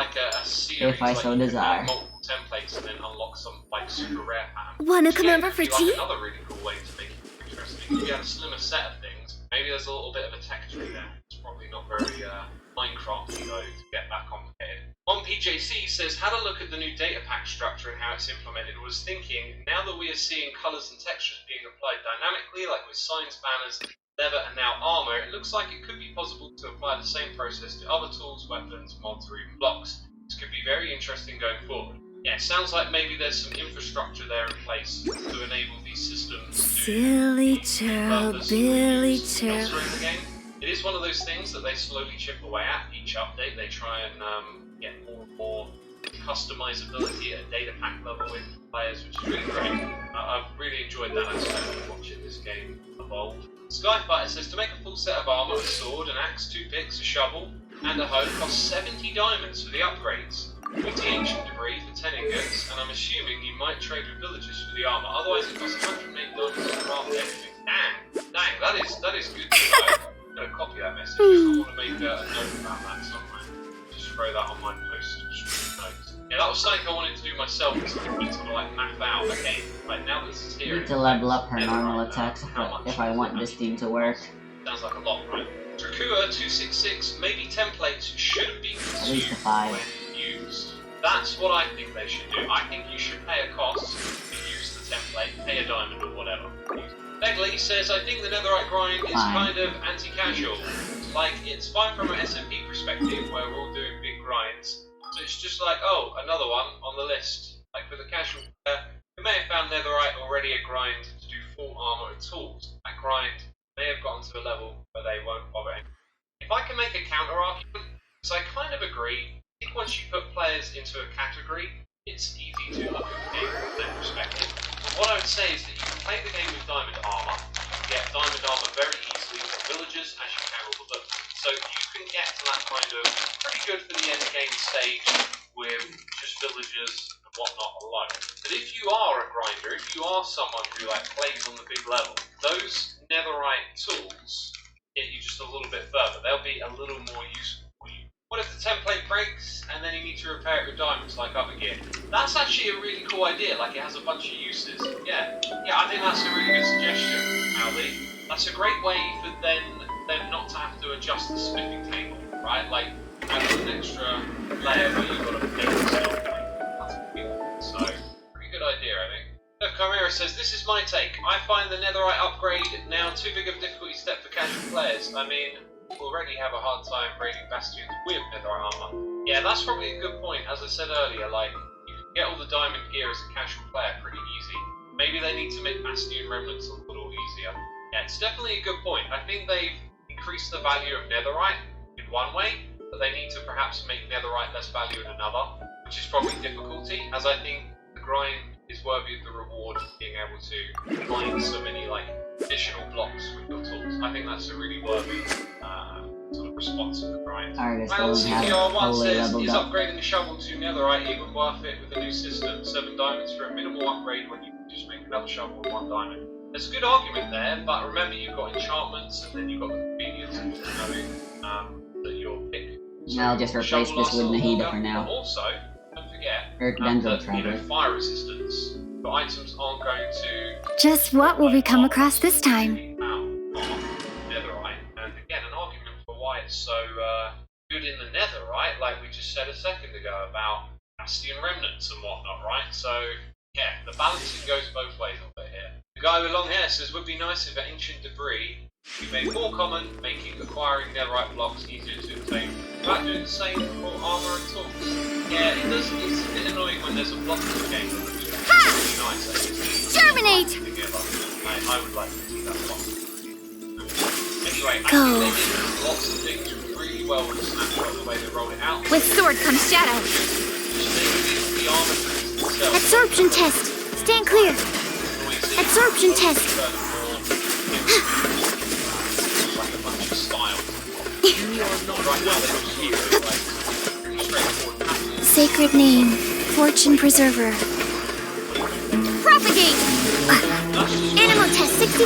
if I so desire. Templates and then unlock some like super rare pattern. Wanna come over for tea? Another really cool way to make it interesting. If you have a slimmer set of things, maybe there's a little bit of a tech tree there. It's probably not very Minecrafty though to get that complicated. On PJC says, had a look at the new data pack structure and how it's implemented. Was thinking, now that we are seeing colours and textures being applied dynamically, like with signs, banners, leather, and now armor, it looks like it could be possible to apply the same process to other tools, weapons, mods, or even blocks. This could be very interesting going forward. Yeah, it sounds like maybe there's some infrastructure there in place to enable these systems to Silly child, Billy child. elsewhere in the game. It is one of those things that they slowly chip away at. Each update, they try and get more and more customizability at a data pack level with players, which is really great. I've really enjoyed that aspect of watching this game evolve. Skyfighter says, to make a full set of armor, a sword, an axe, 2 picks, a shovel, and a hoe costs 70 diamonds for the upgrades. 40 ancient debris for 10 ingots, and I'm assuming you might trade with villagers for the armor. Otherwise, it costs 108 diamonds to craft everything. Dang, that is good to know. I'm gonna copy that message. I want to make a note about that somewhere. Just throw that on my post notes. Yeah, that was something I wanted to do myself. Is to sort of like map out. Okay, like now that this is here. Need to level up her normal attacks if I want this team to work. Sounds like a lot, right? Dracua 266, maybe templates shouldn't be consumed when used. That's what I think they should do. I think you should pay a cost to use the template, pay a diamond or whatever. Begley says, I think the Netherite grind is kind of anti-casual. Like, it's fine from an SMP perspective, where we're all doing big grinds. So it's just like, oh, another one on the list. Like, for the casual player, who may have found Netherite already a grind to do full armor and tools. That grind may have gotten to a level where they won't bother anymore. If I can make a counter-argument, because I kind of agree, I think once you put players into a category, it's easy to look at the game from that perspective. What I would say is that you can play the game with diamond armor. You can get diamond armor very easily from villagers as you can with them. So you can get to that kind of pretty good for the end game stage with just villagers and whatnot alone. But if you are a grinder, if you are someone who like plays on the big level, those Netherite tools get you just a little bit further. They'll be a little more useful for you. What if the template breaks and then you need to repair it with diamonds like other gear? That's actually a really cool idea, like it has a bunch of uses. Yeah, I think that's a really good suggestion, Ali. That's a great way for them not to have to adjust the smithing table, right? Like, add an extra layer where you've got to pay yourself. That's a good one. So, pretty good idea, I think. Look, Chimera says, this is my take. I find the netherite upgrade now too big of a difficulty step for casual players. I mean, we already have a hard time raiding bastions with netherite armor. Yeah, that's probably a good point. As I said earlier, like, you can get all the diamond gear as a casual player pretty easy. Maybe they need to make Bastion Remnants a little easier. Yeah, it's definitely a good point. I think they've increased the value of netherite in one way, but they need to perhaps make netherite less value in another, which is probably difficulty, as I think the grind is worthy of the reward of being able to find so many like additional blocks with your tools. I think that's a really worthy sort of response to the grind. Artists Well, don't have CTR1 fully says, leveled is up. upgrading the shovel to netherite even worth it with the new system? 7 diamonds for a minimal upgrade when you can just make another shovel with 1 diamond. There's a good argument there, but remember you've got enchantments and then you've got the convenience of knowing that you'll pick. So I'll just replace shovel this lasts with a lot Nahida longer, for now. but also, don't forget Dendro that, Traveler. fire resistance. The items aren't going to Just what will we come across this time? netherite, and again, an argument for why it's so good in the netherite, like we just said a second ago about Bastion Remnants and whatnot, right? So, yeah, the balancing goes both ways over here. The guy with long hair says, would be nice if ancient debris be made more common, making acquiring netherite blocks easier to obtain, without doing the same for armor and tools. Yeah, it's a bit annoying when there's a block in the game that would be really nice, I guess. Germinate! I would like to see that block. Anyway, I Go. think they did lots of things really well with the snapshot, the way they rolled it out. With sword comes shadow. The armor itself. Absorption test. Stand clear. Absorption test. Like a bunch of style. Right now they're just here, like, pretty straightforward patterns. Sacred name. Fortune preserver. Propagate! Animal test 60.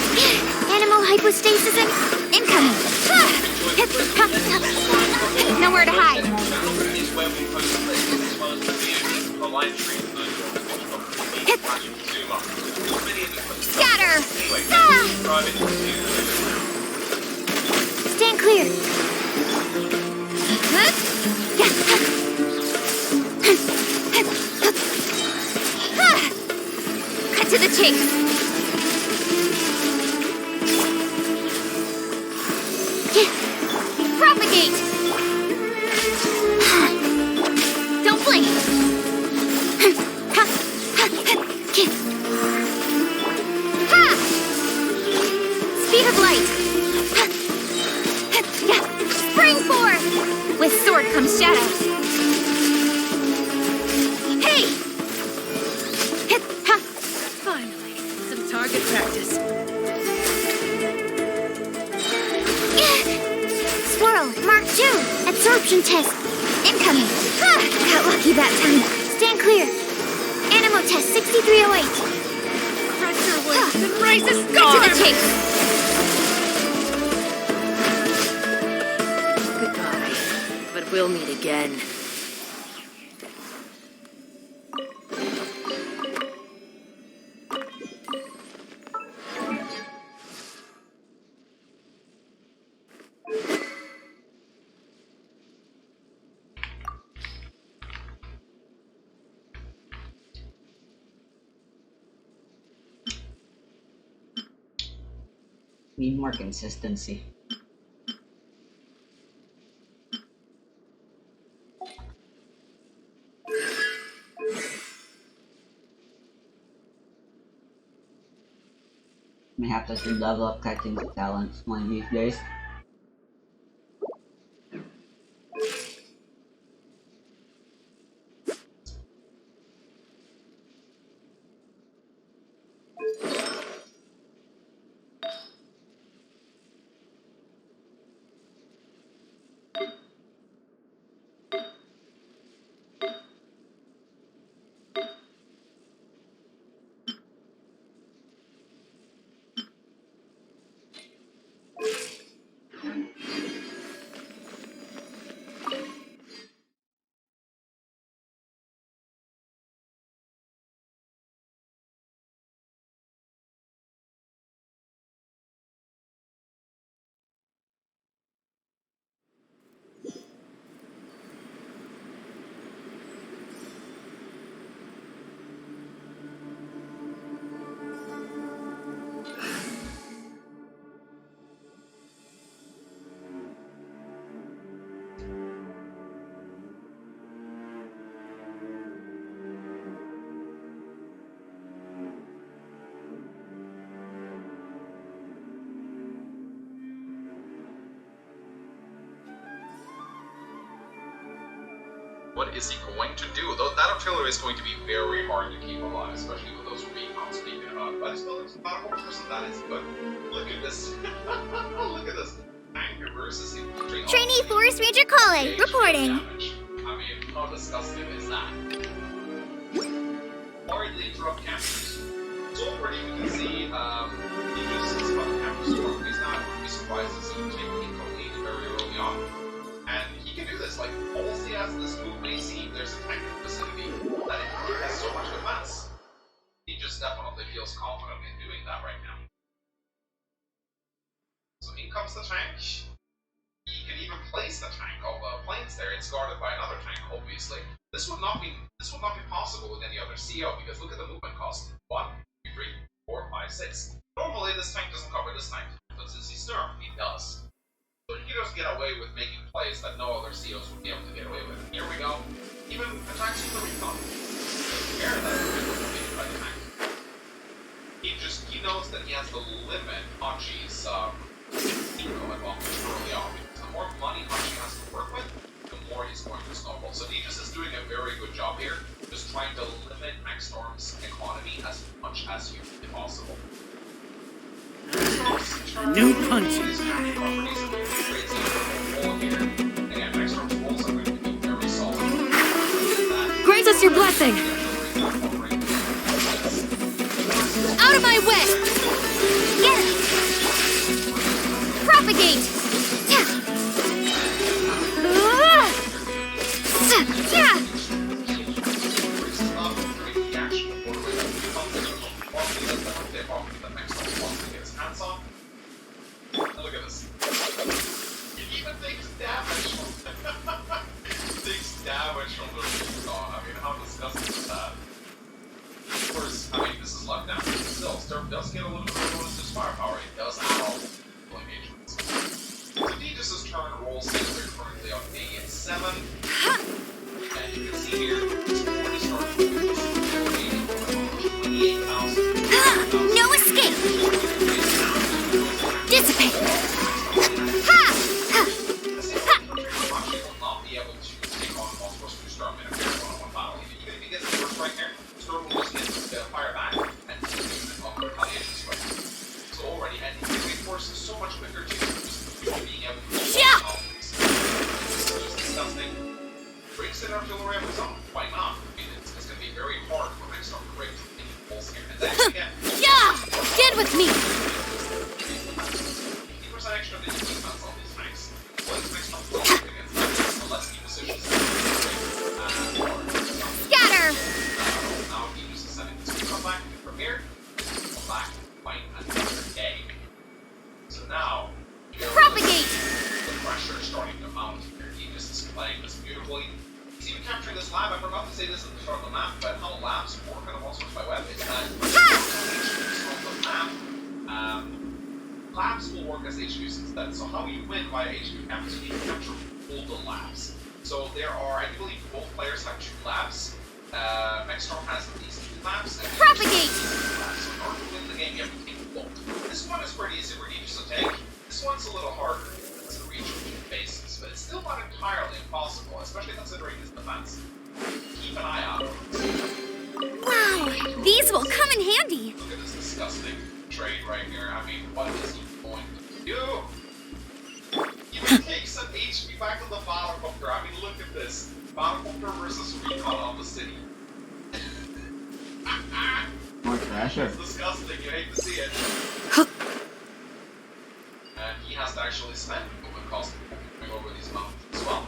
Animal hypostasis incoming. Nowhere to hide. Is where we post this as well as the view, the live stream Scatter! Anyway, Ah! subscribe it to Stand clear. Cut to the chase. Propagate. Don't blink. Speed of light. Spring forth. With sword comes shadow. Hey! Finally, some target practice. Swirl, Mark 2, absorption test, incoming. Got lucky that time. Stand clear. Animal test 6308. Pressure waves and raise a Cut storm! to the chase. Goodbye, but we'll meet again. Need more consistency. May have to level up Titan's talents one of these days. What is he going to do? Though that artillery is going to be very hard to keep alive, especially with those recons speaking about. But his buildings about 100%, that is good. Look at this. Look at this. Tank versus infantry. Trainee Forest Ranger Kale, reporting. Damage. I mean, how disgusting is that? Hardly interrupt captures. So already we can see he just is about to capture Storm. He's not going to be surprised to see him take the lead very early on. And he can do this. Like, all he has in this move may see there's a tank in the vicinity that it has so much defense. He just definitely feels confident in doing that right now. So in comes the tank. He can even place the tank of planes there. It's guarded by another tank, obviously. This would not be possible with any other CO because look at the movement cost. 1, 2, 3, 4, 5, 6. Normally this tank doesn't cover this tank, but since he's Sturm, he does. So he does get away with making plays that no other COs would be able to get away with. Here we go. Even attacks with the recon. Compare that with by the tank. He knows that he has to limit Hachi's eco advantage early on. Because the more money Hachi has to work with, the more he's going to snowball. So Aegis is doing a very good job here, just trying to limit Max Storm's economy as much as humanly possible. New punches. Grant us your blessing! Out of my way! Get it! Propagate! Yeah! Yeah! Look at this. He even takes damage from the recon. I mean, how disgusting is that? Of course, I mean, this is luck down. Still, Sturm does get a little bit of bonus to his firepower. He does have all the engagements. So Aegis' turn rolls they're currently on A7. And you can see here, when he starts with 28,000. No escape! Dissipate! Ha! Ha! Hachi will not be able to take on multiple Sturm in a fair one-on-one battle. Even if he gets the first strike here, Sturm will just get a fire back and continue on the retaliation strike. So already, and he reinforces so much quicker too, just being able to this is just disgusting. Brings in artillery of his own. Why not? I mean, it's going to be very hard for Max Storm to break any pulse here. And then again, Yeah! Get with me! 50% extra to defense on these tanks. What is Max Storm playing against them? The less he positions Scatter! now he uses sending this to come back from here. Come back, fight another day. So now, Propagate! the pressure is starting to mount here. He just is playing this beautifully. He's even capturing this lab. I forgot to say this at the start of the map, but how labs work in a Monsters by Web is that the map, labs will work as HQs instead. So how you win via HQ capture, you capture all the labs. So there are, I believe both players have 2 labs. Max Storm has at least 2 labs. And Propagate! So in order to win the game, you have to take both. This one is pretty easy for Aegis to take. This one's a little harder. It's a reach of 2 bases, but it's still not entirely impossible, especially considering his defense. Keep an eye out. Wow! These will come in handy! Look at this disgusting trade right here. I mean, what is he going to do? He takes an HP back to the Battlecopter. I mean, look at this. Battlecopter versus recon on the city. More pressure. It's disgusting. You hate to see it. And he has to actually spend movement cost going over these mountains as well.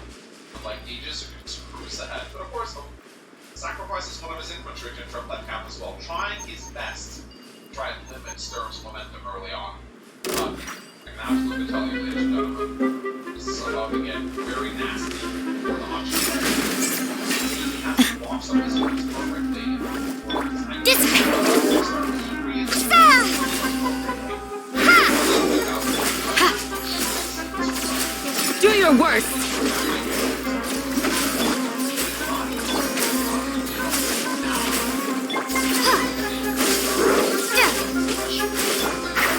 Unlike Aegis, who can just cruise ahead. But of course, sacrifices one of his infantry to interrupt that cap as well, trying his best to try and limit Sturm's momentum early on. But I can absolutely tell you, ladies and gentlemen, this is about to get very nasty for the Hachi. He has to block some of his units perfectly. Do your worst!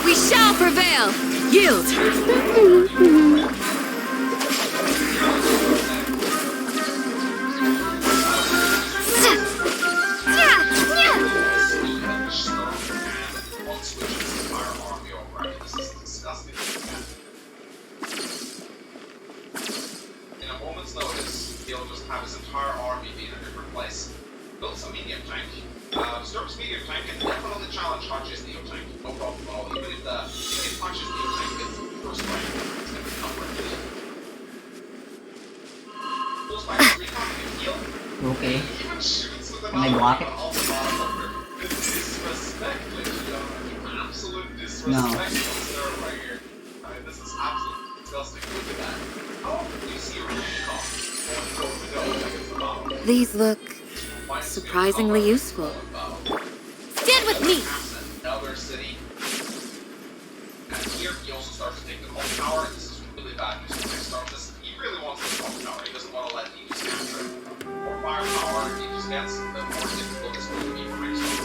We shall prevail! Yield! place. Built some medium tank. Storm's medium tank can definitely challenge Hutch's Neo tank. No problem at all. Even if Hutch's Neo tank gets first strike, it's gonna become really Pulls back his recon and heal. Okay. Even shoots with Can I block it? Disrespect, ladies and gentlemen. Absolute disrespect No. right here. I mean, this is absolutely disgusting. Look at that. How do you see a recon going over the door against the bottom? These look surprisingly useful. Stand with me! Another city. And here he also starts to take the clock tower. This is really bad news for This he really wants the clock tower. He doesn't want to let Aegis capture it. The more firepower Aegis gets, the more difficult it's going to be for Maxstorm.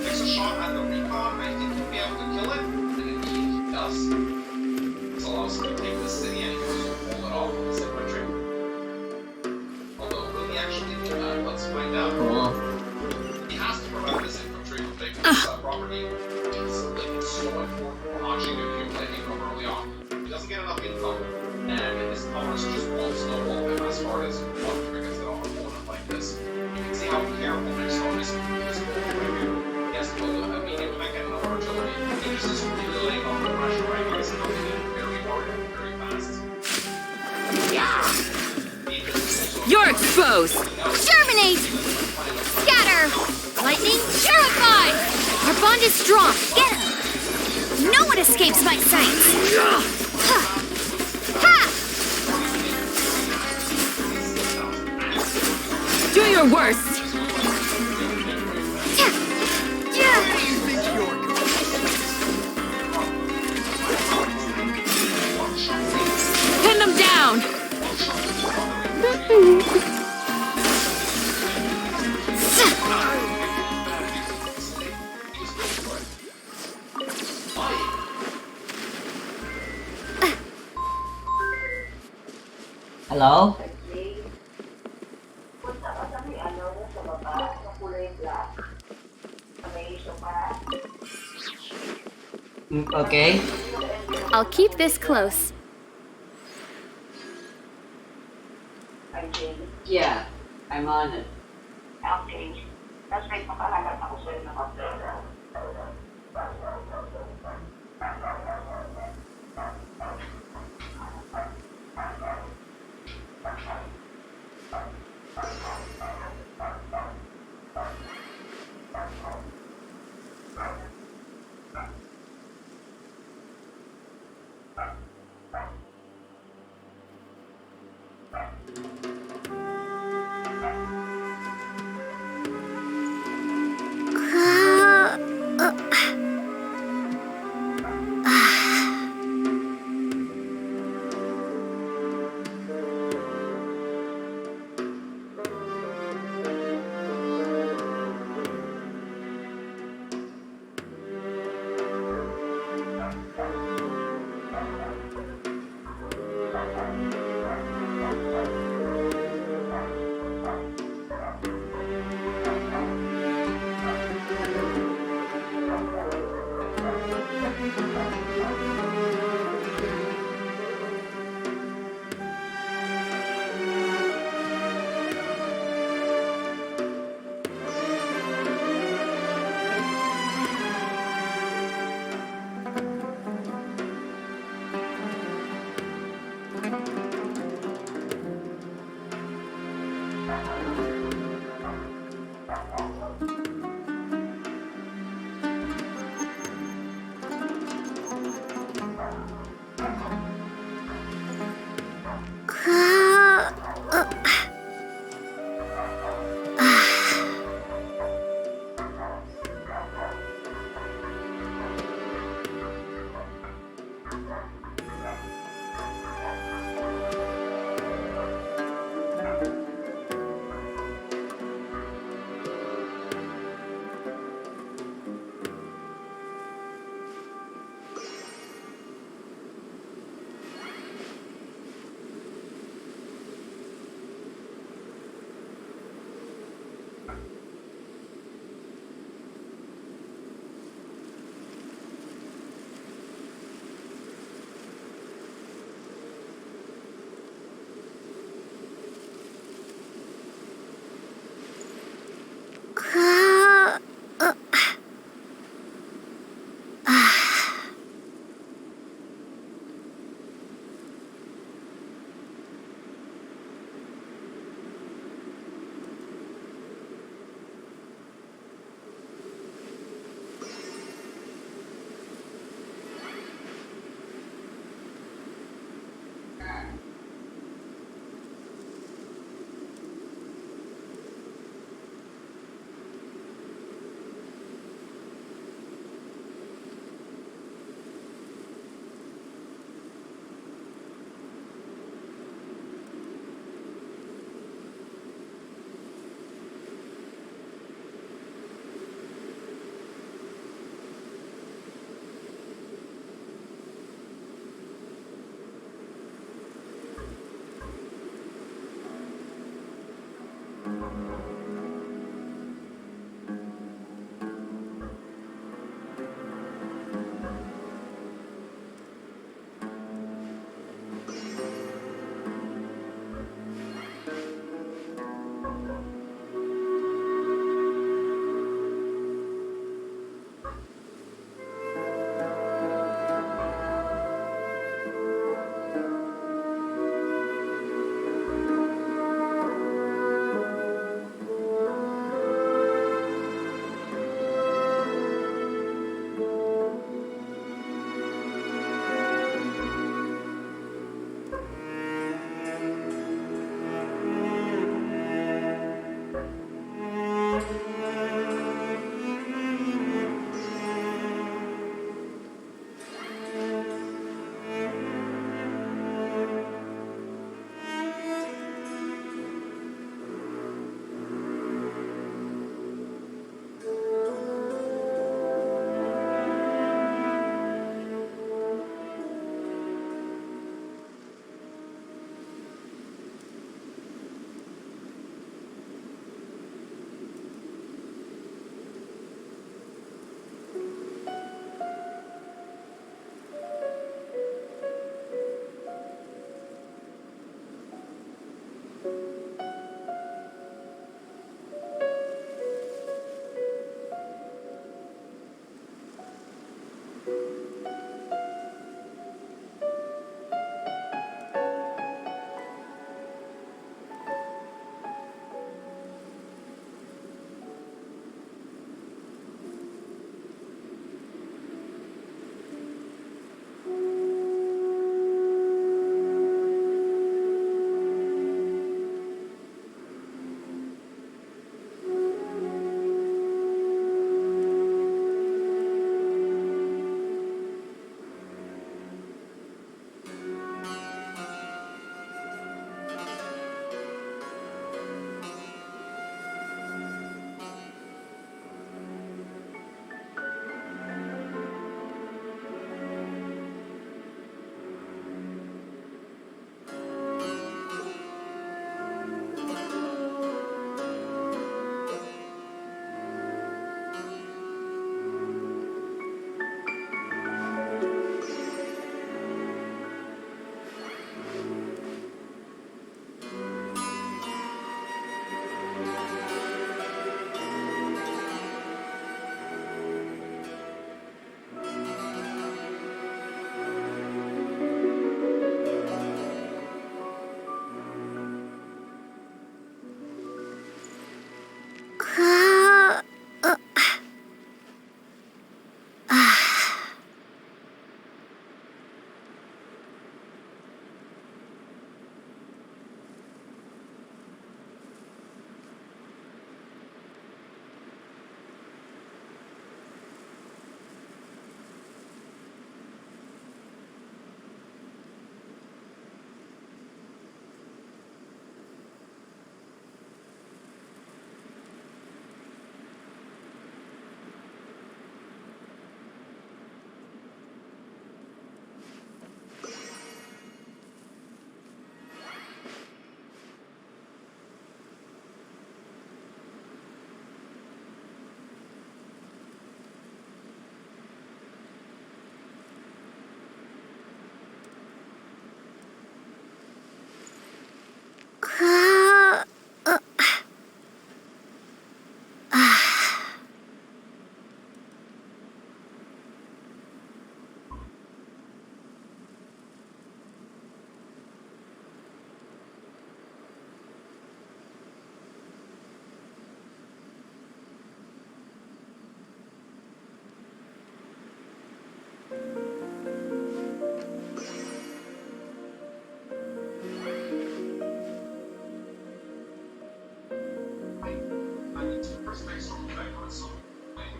Takes a shot at the recon. I think he'll be able to kill it. And indeed he does. This allows him to take the city and he goes to pull it off with this infantry. Although, will he actually do that? Let's find out. Cool. He has to prevent this infantry from taking this property. It's so important for Hachi to accumulate income early on. He doesn't get enough income, and his powers just won't snowball him as far as one triggers it on an opponent like this. You can see how careful Maxstorm is with this goal right here. He has to build a medium tank and an artillery. He just is really laying on the pressure right here. He's coming in very hard and very fast. You're exposed! Germinate! Scatter! Lightning, purify! Our bond is strong. Get him! No one escapes my sight! Ha! Ha! Do your worst! Pin them down! Hello? Okay. I'll keep this close. Yeah, I'm on it.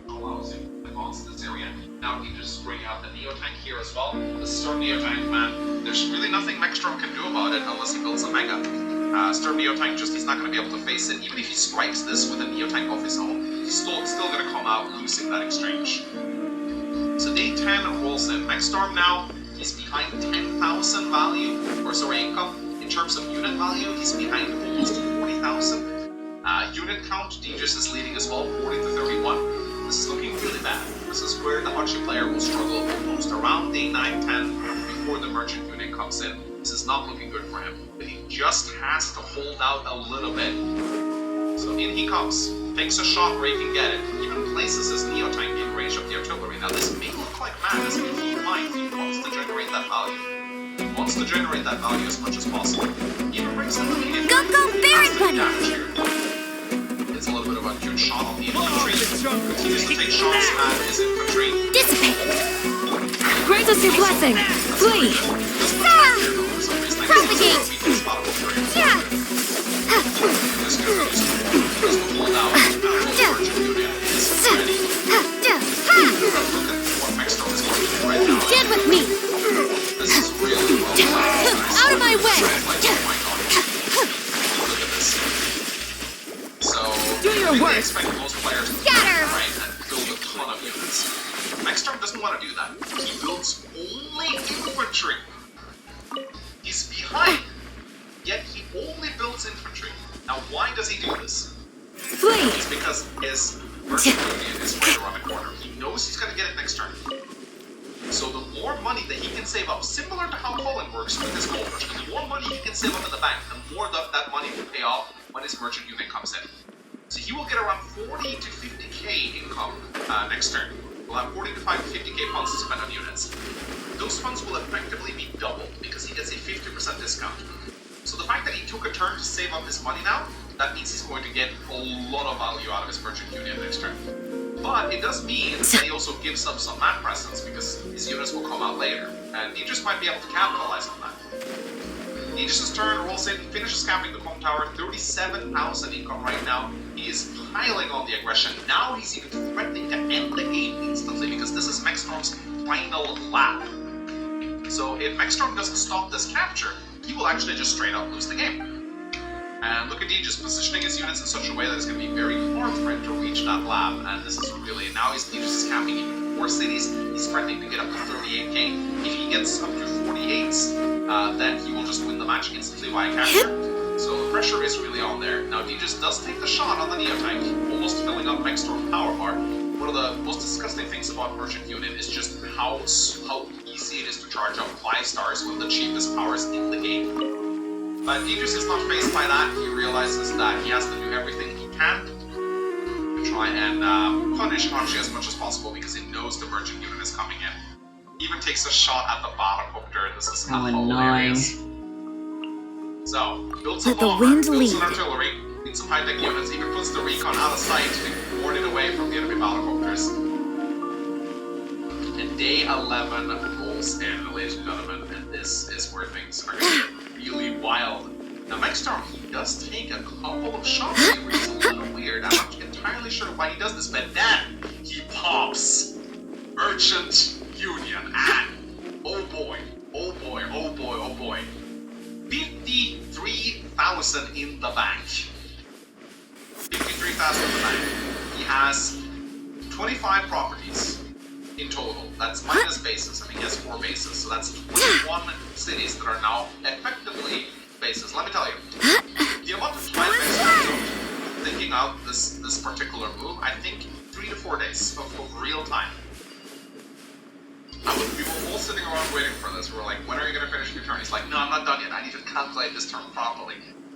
allows him to advance this area. Now he just bring out the Neo Tank here as well. The Sturm Neo Tank, man, there's really nothing Mechstrom can do about it unless he builds a Mega. Sturm Neo Tank just, he's not going to be able to face it. Even if he strikes this with a Neo Tank of his own, he's still going to come out losing that exchange. So day 10 rolls in. Mechstrom now, he's behind 10,000 value, or sorry, income. In terms of unit value, he's behind almost 40,000. Unit count, Deegis is leading as well, 40 to 31. This is looking really bad. This is where the Hachi player will struggle almost around day 9-10 before the merchant unit comes in. This is not looking good for him, but he just has to hold out a little bit. So in he comes, takes a shot where he can get it, even places his Neo Tank in range of the artillery. Now this may look like madness, but keep in mind, he wants to generate that value. He wants to generate that value as much as possible. Even brings in the medium. Go, Baron Bunny! It's a little bit of a cute shot on the infantry. Continues to take shots at his infantry. Dissipate! Grant us your blessing! Flee! Propagate! Yeah! This continues to hold out. Look at what Mechstrom is going to do right now. Stand with me! This is really well. Out of my way! Look at this. So, do your work. They expect most players to Scatter! right and build a ton of units. Mechstrom doesn't want to do that. He builds only infantry. He's behind, yet he only builds infantry. Now, why does he do this? Flee! It's because his merchant union is right around the corner. He knows he's going to get it next turn. So the more money that he can save up, similar to how Colin works with his gold rush, the more money he can save up in the bank, the more that money will pay off when his merchant unit comes in. So he will get around 40 to 50k income next turn. We'll have 45 to 50k funds to spend on units. Those funds will effectively be doubled because he gets a 50% discount. So the fact that he took a turn to save up his money now, that means he's going to get a lot of value out of his merchant unit next turn. But it does mean that he also gives up some map presence because his units will come out later, and he just might be able to capitalize on that. Aegis' turn rolls in, finishes capping the home tower, 37,000 income right now. He is piling on the aggression. Now he's even threatening to end the game instantly because this is Mechstrom's final lap. So if Mechstrom doesn't stop this capture, he will actually just straight up lose the game. And look at Aegis positioning his units in such a way that it's going to be very hard for him to reach that lab. And this is really, now Aegis is capping even 4 cities. He's threatening to get up to 38k. If he gets up to 48s, then he will just win the match instantly via capture. So the pressure is really on there. Now Aegis does take the shot on the Neo Tank, almost filling up Mechstrom power bar. One of the most disgusting things about Merchant Unit is just how easy it is to charge up 5 stars with the cheapest powers in the game. But Aegis is not faced by that. He realizes that he has to do everything he can to try and punish Hachi as much as possible because he knows the Merchant Unit is coming in. He even takes a shot at the Battlecopter. This is hilarious. So, builds a bomber, builds an artillery, needs some high-tech units, even puts the recon out of sight to ward it away from the enemy Battlecopters. And day 11 rolls in, ladies and gentlemen, and this is where things are going to get really wild. Now, Mechstrom, he does take a couple of shots here, which is a little weird. I'm not entirely sure why he does this, but then he pops Merchant Union, and oh boy, oh boy, oh boy, oh boy. 53,000 in the bank. 53,000 in the bank. He has 25 properties in total. That's minus bases. I mean, he has 4 bases, so that's 21 cities that are now effectively bases. Let me tell you, the amount of time I spent thinking out this particular move, I think 3 to 4 days of real time. We were all sitting around waiting for this. We were like, when are you going to finish your turn? He's like, no, I'm not done yet. I need to calculate this turn properly.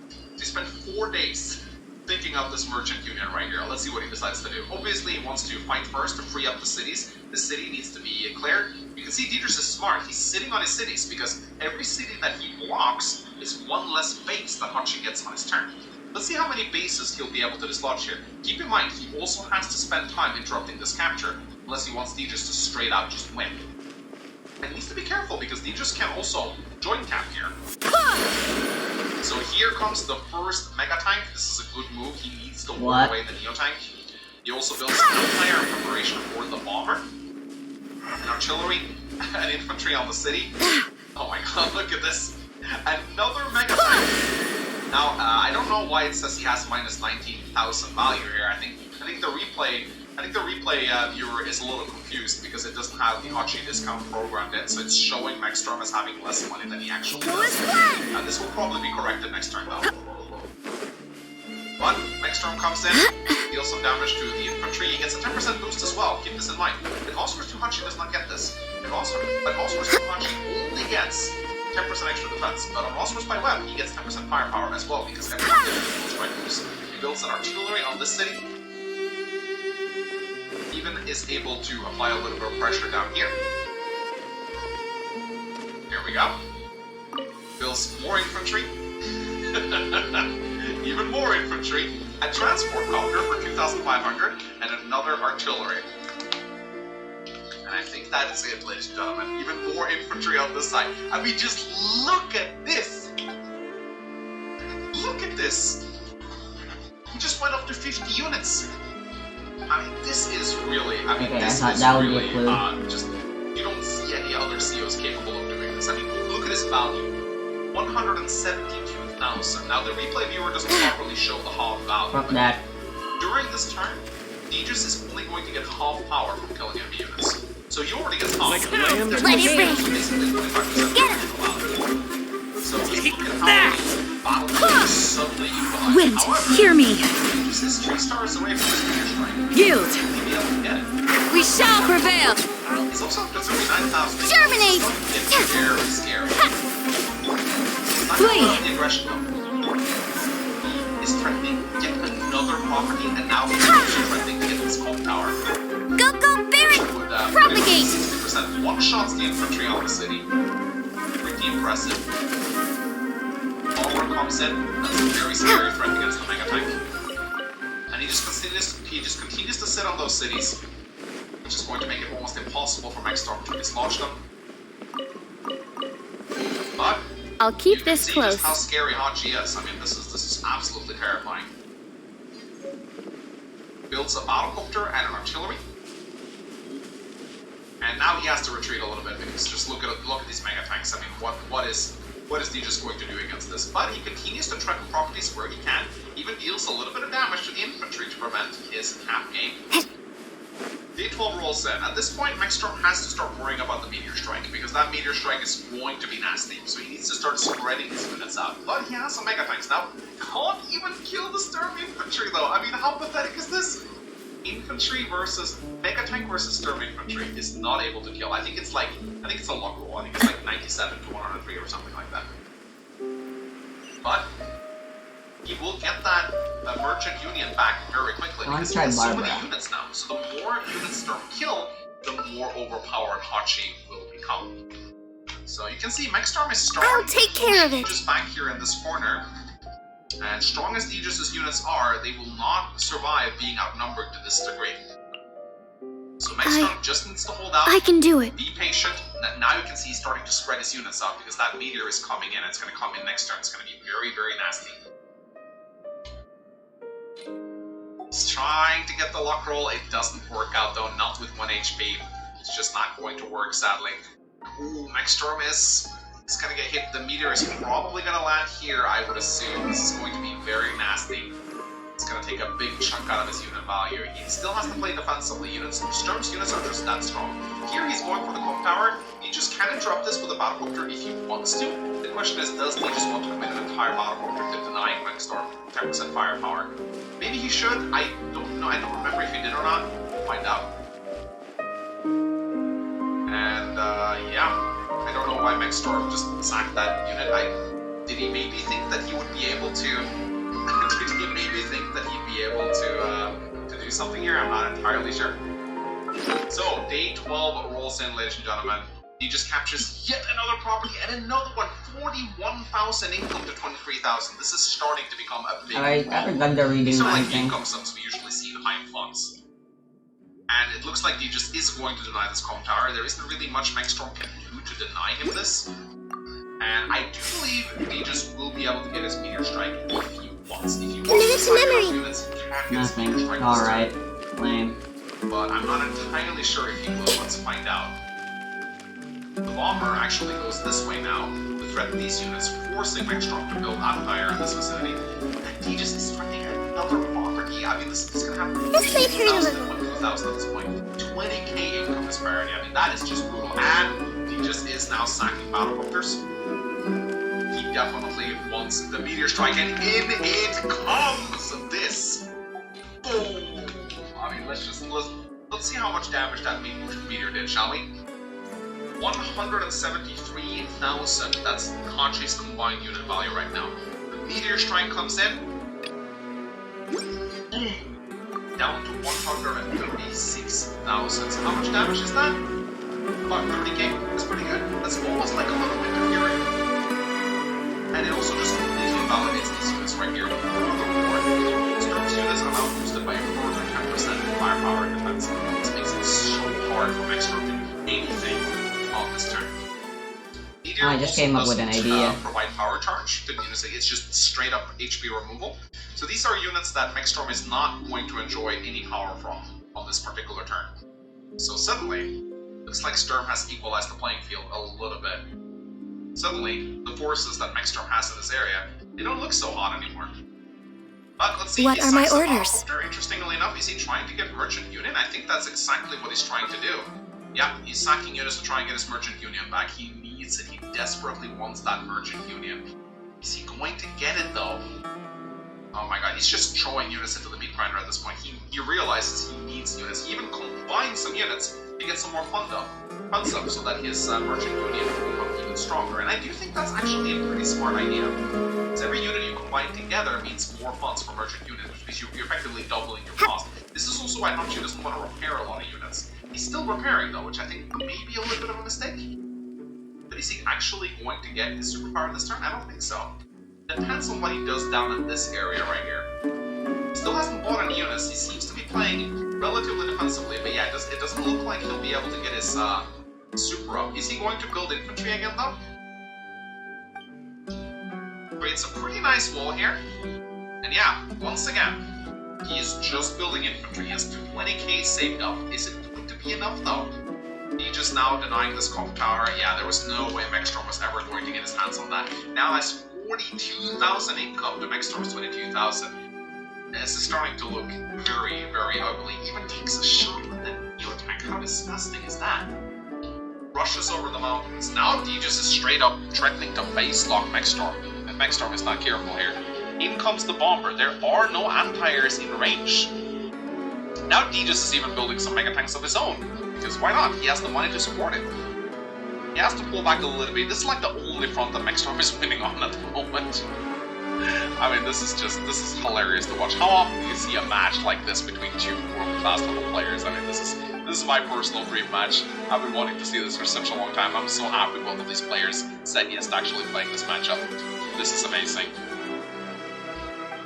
So he spent 4 days thinking out this Merchant Union right here. Let's see what he decides to do. Obviously, he wants to fight first to free up the cities. The city needs to be cleared. You can see Deegis is smart. He's sitting on his cities because every city that he blocks is 1 less base that Hachi gets on his turn. Let's see how many bases he'll be able to dislodge here. Keep in mind, he also has to spend time interrupting this capture, unless he wants Deegis to straight out just win. And he needs to be careful because Deegis can also join cap here. So here comes the first Mega Tank. This is a good move. He needs to ward away the Neo Tank. He also builds an empire in preparation for the bomber, an artillery, and infantry on the city. Oh my god, look at this. Another mega tank. Now, I don't know why it says he has minus 19,000 value here. I think the replay viewer is a little confused because it doesn't have the Hachi discount programmed in, so it's showing Maxstorm as having less money than he actually does. This will probably be corrected next turn though. But Maxstorm comes in, deals some damage to the infantry, he gets a 10% boost as well, keep this in mind. Advanced 2 Hachi does not get this. Advanced 2 Hachi only gets 10% extra defense, but on Roswars by Web, he gets 10% firepower as well, because everyone gets strike boost. He builds an artillery on this city, even is able to apply a little bit of pressure down here. Here we go. Builds more infantry. Even more infantry. A transport copter for 2,500 and another artillery. And I think that is it, ladies and gentlemen. Even more infantry on this side. I mean, just look at this! Look at this! He just went up to 50 units! I mean, this is really, this is really, just, you don't see any other COs capable of doing this. I mean, look at his value. 172,000. Now, the replay viewer doesn't properly show the half value. Fuck that. During this turn, Aegis is only going to get half power from killing enemy units. So you already get half. Let it rain. Get him. So look at how battle suddenly evolved. Wind, hear me. Aegis is 3 stars away from this meteor strike. Yield. We shall prevail. He's also up to 39,000. Germinate. Very scary. Flee. The aggression level. He is threatening yet another property, and now he's threatening to get this cold tower. Go, Barret! Propagate! 60% one-shots the infantry on the city. Pretty impressive. Bomber comes in, that's a very scary threat against the Mega Tank. And he just continues to sit on those cities, which is going to make it almost impossible for Maxstorm to dislodge them. But I'll keep this see close. Just how scary Hachi is. I mean, this is absolutely terrifying. Builds a battlecopter and an artillery. And now he has to retreat a little bit because just look at these mega tanks. I mean, what is Aegis going to do against this? But he continues to track properties where he can. Even deals a little bit of damage to the infantry to prevent his cap game. Day 12 rolls in. At this point, Maxstorm has to start worrying about the meteor strike because that meteor strike is going to be nasty. So he needs to start spreading his units out. But he has some mega tanks now. Can't even kill the Sturm infantry though. I mean, how pathetic is this? Infantry versus mega tank versus Sturm infantry is not able to kill. I think it's a luck roll. I think it's like 97 to 103 or something like that. But he will get that merchant union back very quickly because he has so many units now. So the more units Sturm kill, the more overpowered Hachi will become. So you can see Maxstorm is starting I'll take care of it. Just back here in this corner. And strong as the Aegis' units are, they will not survive being outnumbered to this degree. So Maxstorm just needs to hold out. I can do it. Be patient. Now you can see he's starting to spread his units out because that meteor is coming in. It's going to come in next turn. It's going to be very, very nasty. He's trying to get the luck roll. It doesn't work out though. Not with 1 HP. It's just not going to work, sadly. Ooh, Maxstorm is going to get hit. The meteor is probably going to land here, I would assume. This is going to be very nasty. It's going to take a big chunk out of his unit value. He still has to play defensively. Sturm's units are just that strong. Here he's going for the comp tower. He just can interrupt this with a battlecopter if he wants to. The question is, does he just want to commit an entire battlecopter to denying Maxstorm 10% firepower? Maybe he should. I don't know. I don't remember if he did or not. We'll find out. And yeah, I don't know why Maxstorm just sacked that unit. Did he maybe think that he would be able to? Did he maybe think that he'd be able to do something here? I'm not entirely sure. So day 12 rolls in, ladies and gentlemen. He just captures yet another property and another one. 41,000 income to 23,000. This is starting to become a big problem. These are like income sums we usually see in high funds. And it looks like Aegis is going to deny this comp tower. There isn't really much Maxstorm can do to deny him this. And I do believe Aegis will be able to get his meteor strike if he wants. If he wants to strike enough units, he can get his meteor strike. Alright. flame. But I'm not entirely sure if he will. Let's find out. The bomber actually goes this way now to threaten these units, forcing Megstrom to build Empire in this vicinity. And he just is threatening another property. I mean, this is gonna happen. This may hurt a little. 2,000 at this point. 20k income disparity. I mean, that is just brutal. And he just is now sacking battle bookers. He definitely wants the meteor strike, and in it comes this. Boom! I mean, let's see how much damage that meteor did, shall we? 173,000. That's Kachi's combined unit value right now. The meteor strike comes in. Boom! Down to 136,000. So how much damage is that? About 30k. That's pretty good. That's almost like a little winter fury. And it also just completely invalidates these units right here. Furthermore, Storm's units are now boosted by a further 10% firepower and defense. This makes it so hard for Megstrom to do anything on this turn. Meteor I just came up with an idea. Provide power charge to units. It's just straight up HP removal. So these are units that Megstrom is not going to enjoy any power from on this particular turn. So suddenly, looks like Sturm has equalized the playing field a little bit. Suddenly, the forces that Megstrom has in this area, they don't look so hot anymore. But let's see. What are my orders? Interestingly enough, is he trying to get Merchant Union? I think that's exactly what he's trying to do. Yeah, he's sacking units to try and get his Merchant Union back. He needs it. He desperately wants that Merchant Union. Is he going to get it though? Oh my god, he's just throwing units into the meat grinder at this point. He realizes he needs units. He even combines some units to get some more funds up so that his Merchant Union will become even stronger. And I do think that's actually a pretty smart idea. Because every unit you combine together means more funds for Merchant Union, which means you're effectively doubling your cost. This is also why Hachi doesn't want to repair a lot of units. He's still repairing though, which I think may be a little bit of a mistake. But is he actually going to get his superpower this turn? I don't think so. Depends on what he does down in this area right here. He still hasn't bought any units. He seems to be playing relatively defensively, but yeah, it doesn't look like he'll be able to get his super up. Is he going to build infantry again though? Creates a pretty nice wall here. And yeah, once again, he is just building infantry. He has 20k saved up. Is it going to be enough though? He just now denying this comp tower. Yeah, there was no way Megstrom was ever going to get his hands on that. Now that's 42,000 income to Megstrom's 22,000. This is starting to look very, very ugly. Even takes a shot with the Neo tank. How disgusting is that? Rushes over the mountains. Now Deegis is straight up threatening to base lock Megstrom. If Megstrom is not careful here. In comes the bomber. There are no anti-airs in range. Now Deegis is even building some mega tanks of his own. Because why not? He has the money to support it. He has to pull back a little bit. This is like the only front that Megstrom is winning on at the moment. I mean, this is hilarious to watch. How often do you see a match like this between two world-class level players? I mean, this is my personal dream match. I've been wanting to see this for such a long time. I'm so happy both of these players said yes to actually playing this matchup. This is amazing.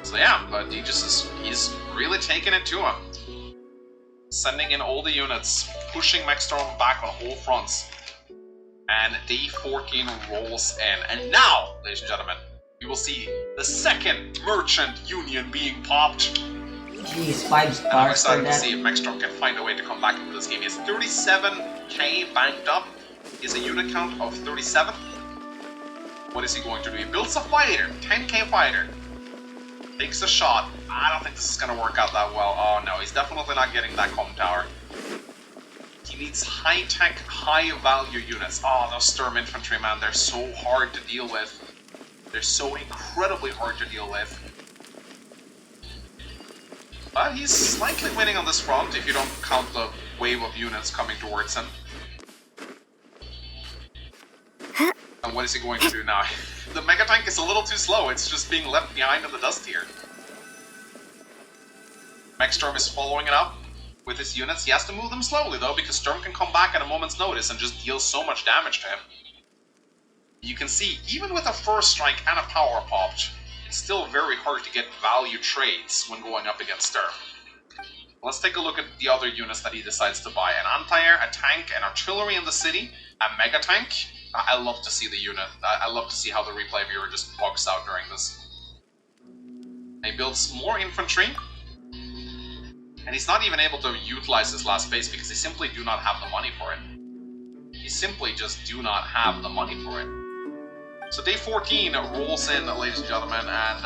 So yeah, but he's really taking it to him. Sending in all the units, pushing Megstrom back on all fronts. And D14 rolls in. And now, ladies and gentlemen, we will see the second Merchant Union being popped. Jeez, 5 stars. And I'm excited to see if Megstrom can find a way to come back into this game. He has 37k banked up. He has a unit count of 37. What is he going to do? He builds a fighter, 10k fighter. Takes a shot. I don't think this is going to work out that well. Oh no, he's definitely not getting that comm tower. He needs high-tech, high-value units. Oh, those Sturm infantry, man, they're so hard to deal with. They're so incredibly hard to deal with. But he's slightly winning on this front, if you don't count the wave of units coming towards him. And what is he going to do now? The Mega Tank is a little too slow, it's just being left behind in the dust here. Megstrom is following it up with his units. He has to move them slowly though, because Sturm can come back at a moment's notice and just deal so much damage to him. You can see, even with a first strike and a power popped, it's still very hard to get value trades when going up against Sturm. Let's take a look at the other units that he decides to buy. An anti-air, a tank, an artillery in the city, a mega tank. I love to see the unit. I love to see how the replay viewer just bugs out during this. He builds more infantry. And he's not even able to utilize his last base because they simply do not have the money for it. He simply just do not have the money for it. So day 14 rolls in, ladies and gentlemen, and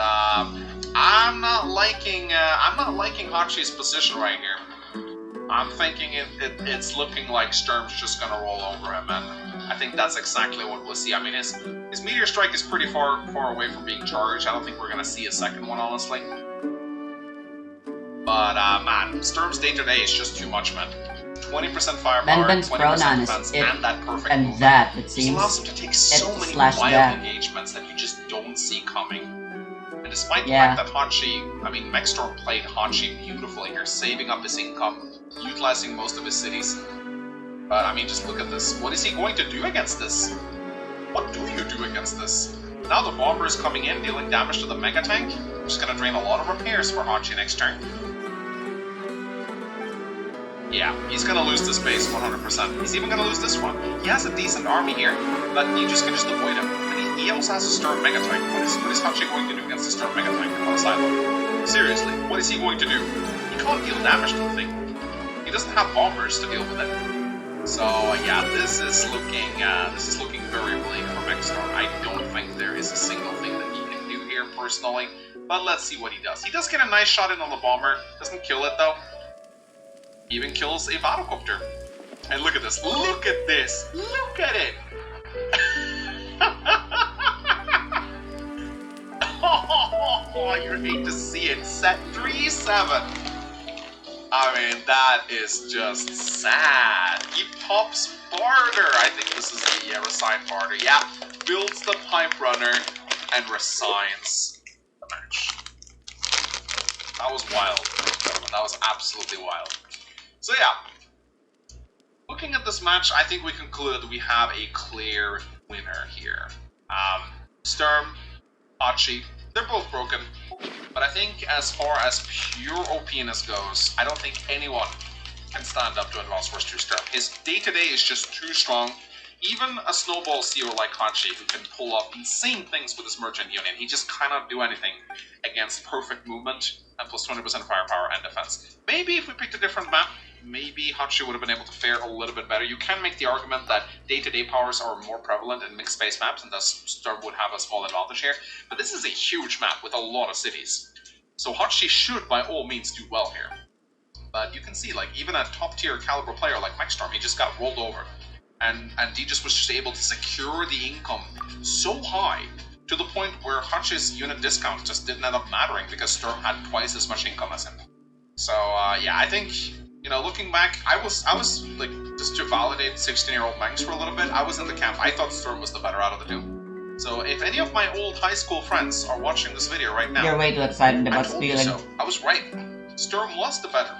I'm not liking Hachi's position right here. I'm thinking it's looking like Sturm's just gonna roll over him, and I think that's exactly what we'll see. I mean, his Meteor Strike is pretty far away from being charged. I don't think we're gonna see a second one, honestly. But man, Sturm's day-to-day is just too much, man. 20% firepower, 20% defense, and that perfect movement. that, it seems. This allows him to take so many /that. wild engagements that you just don't see coming. And despite the fact that Hachi, I mean, Mechstorm played Hachi beautifully here, saving up his income, utilizing most of his cities. But I mean, just look at this. What is he going to do against this? What do you do against this? Now the bomber is coming in, dealing damage to the Mega Tank, which is going to drain a lot of repairs for Hachi next turn. Yeah, he's gonna lose this base 100%. He's even gonna lose this one. He has a decent army here, but you just can just avoid him. And he also has a Sturm Mega Tank. What is Hachi going to do against the Sturm Mega Tank on the sideline? Seriously, what is he going to do? He can't deal damage to the thing. He doesn't have bombers to deal with it. So yeah, this is looking very bleak for Mechstorm. I don't think there is a single thing that he can do here personally, but let's see what he does. He does get a nice shot in on the bomber. Doesn't kill it though. Even kills a Battlecopter. And look at this. Look at this. Look at it. Oh, you hate to see it. Set 3-7. I mean, that is just sad. He pops Barter. I think this is the resigned Barter. Yeah. Builds the Pipe Runner and resigns the match. That was wild. That was absolutely wild. So yeah, looking at this match, I think we conclude we have a clear winner here. Sturm, Hachi, they're both broken, but I think as far as pure OPness goes, I don't think anyone can stand up to Advanced Wars 2 Sturm. His day-to-day is just too strong. Even a snowball seer like Hachi, who can pull off insane things with his Merchant Union, he just cannot do anything against perfect movement and plus 20% firepower and defense. Maybe if we picked a different map, maybe Hachi would have been able to fare a little bit better. You can make the argument that day-to-day powers are more prevalent in mixed space maps, and thus Sturm would have a small advantage here. But this is a huge map with a lot of cities. So Hachi should, by all means, do well here. But you can see, like, even a top-tier caliber player like Mechstorm, he just got rolled over. And he just was just able to secure the income so high to the point where Hachi's unit discount just didn't end up mattering because Sturm had twice as much income as him. So yeah, I think, you know, looking back, I was like, just to validate 16-year-old Manx for a little bit, I was in the camp. I thought Sturm was the better out of the two. So if any of my old high school friends are watching this video right now, you're way too excited about I told you so. I was right. Sturm was the better.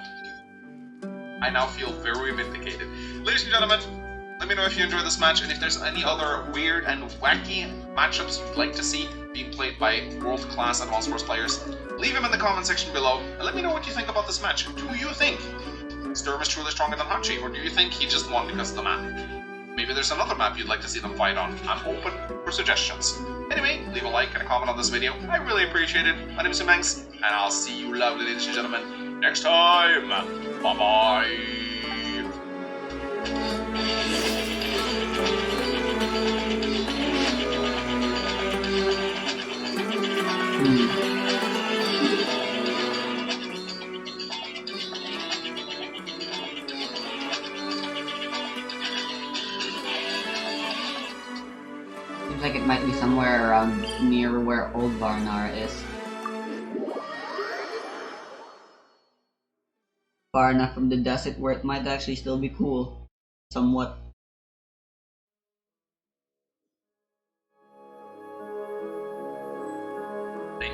I now feel very vindicated. Ladies and gentlemen, let me know if you enjoyed this match, and if there's any other weird and wacky matchups you'd like to see being played by world-class Advanced Wars players. Leave them in the comment section below, and let me know what you think about this match. Do you think Sturm is truly stronger than Hachi, or do you think he just won because of the map? Maybe there's another map you'd like to see them fight on. I'm open for suggestions. Anyway, leave a like and a comment on this video. I really appreciate it. My name is Manx, and I'll see you lovely ladies and gentlemen next time. Bye-bye. Seems like it might be somewhere around near where Old Varnar is. Far enough from the desert where it might actually still be cool. Somewhat. They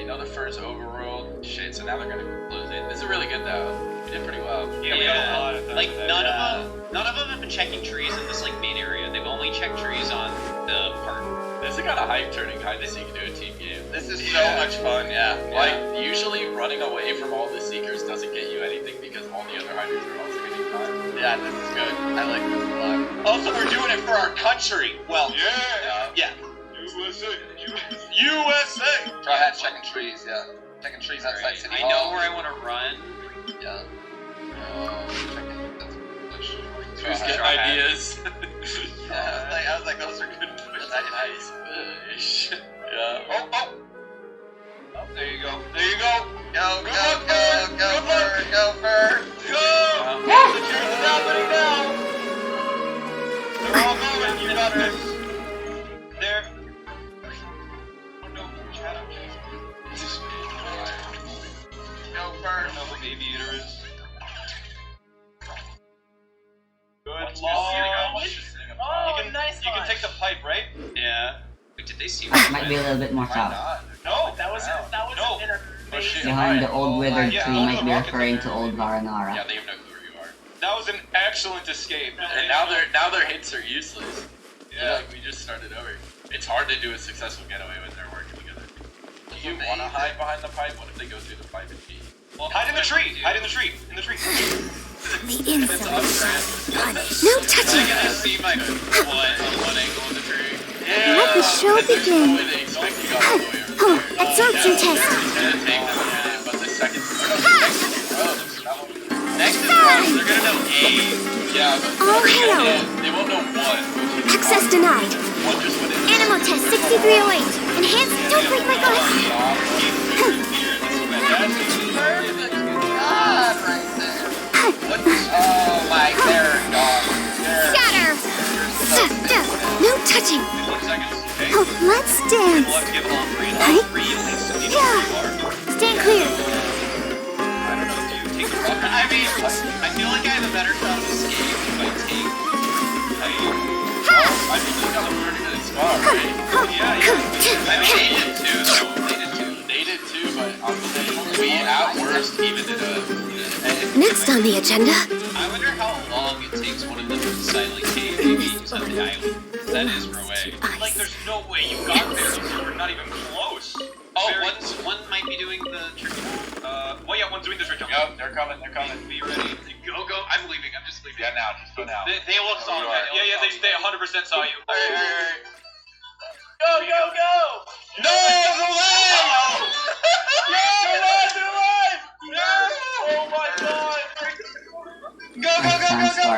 know the first overruled. Shit, so now they're gonna close it. This is really good though. We did pretty well. Yeah, we got a lot of like none of them have been checking trees in this like main area. They've only checked trees on the park. This is kind of hype turning kind of so you can do a team game. This is so much fun, yeah. Like usually running away from all the seekers doesn't get you anything because all the other hiders are also getting caught. Yeah, this is good. I like this a lot. Also, we're doing it for our country. Well, yeah. USA! Try that checking trees, yeah. Checking trees outside City Hall. I know where I want to run. Yeah. Who's getting ideas? Yeah, I was like, those are good push. Nice push. Yeah. Oh! There you go. There you go. Go, Gopher. Go! The cheers is happening now. They're all going. You got this. There. Oh no, Shadow. Gopher. No, baby uterus. Good. You can take the pipe, right? Yeah. Wait, did they see That might be a little bit more south. No, that was No. an amazing. Behind the old withered tree might be referring to old Varanara. Yeah, they have no clue where you are. That was an excellent escape. And now their hits are useless. Yeah, like we just started over. It's hard to do a successful getaway when they're working together. Do you want to hide behind the pipe? What if they go through the pipe and pee? Well, hide in the tree. Hide in the tree. In the tree. The inside. No touching. I see my foot on one angle in the tree. Let the show begin. Absorption test. But the second. Next time, they're gonna know A. Yeah, but Oh, hello. they won't know one. Access denied. One just went in. Animal test 6308. Enhanced. Don't break my glass. Oh my, there, dog. Shatter. No touching. Oh, let's dance. Right? Yeah. Stand clear. I mean, I feel like I have a better shot of escape if I take. I think you got a pretty good spot, right? Yeah. I mean, they did too, but we at worst even did a. Next on the agenda. I wonder how long it takes one of them to decide, like, hey, maybe use on the island. That is Roe. Like, there's no way you got there. We're not even close. Oh, one might be doing the trick. Well, yeah, one's doing the trick. Yep, they're coming. Be ready. Go. I'm leaving. I'm just leaving. Yeah, now, just go now. They look saw you. Yeah, they 100% saw you. Alright. Go! No, it's alive! They're alive! Oh my god! Go!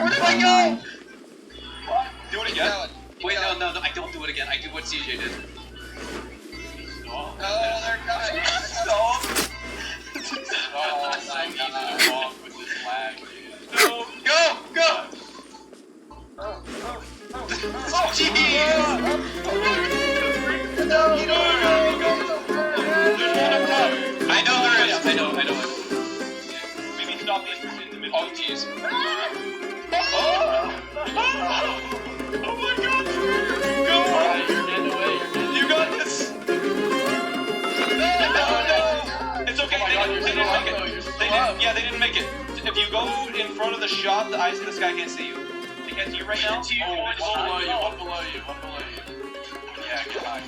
Where do I go? Do it again. Wait, no, I don't do it again. I do what CJ did. Oh, they're coming. Stop! Oh my god. With this lag, dude. No! Go! Oh, jeez! I know there is. I know. Maybe stop in the middle. Oh, jeez. Oh my god! Go! You're getting away. You got this! No! It's okay, they didn't make it. They didn't make it. If you go in front of the shot, the eyes in the sky can't see you. They can't see you right now? One below you. Yeah, get high.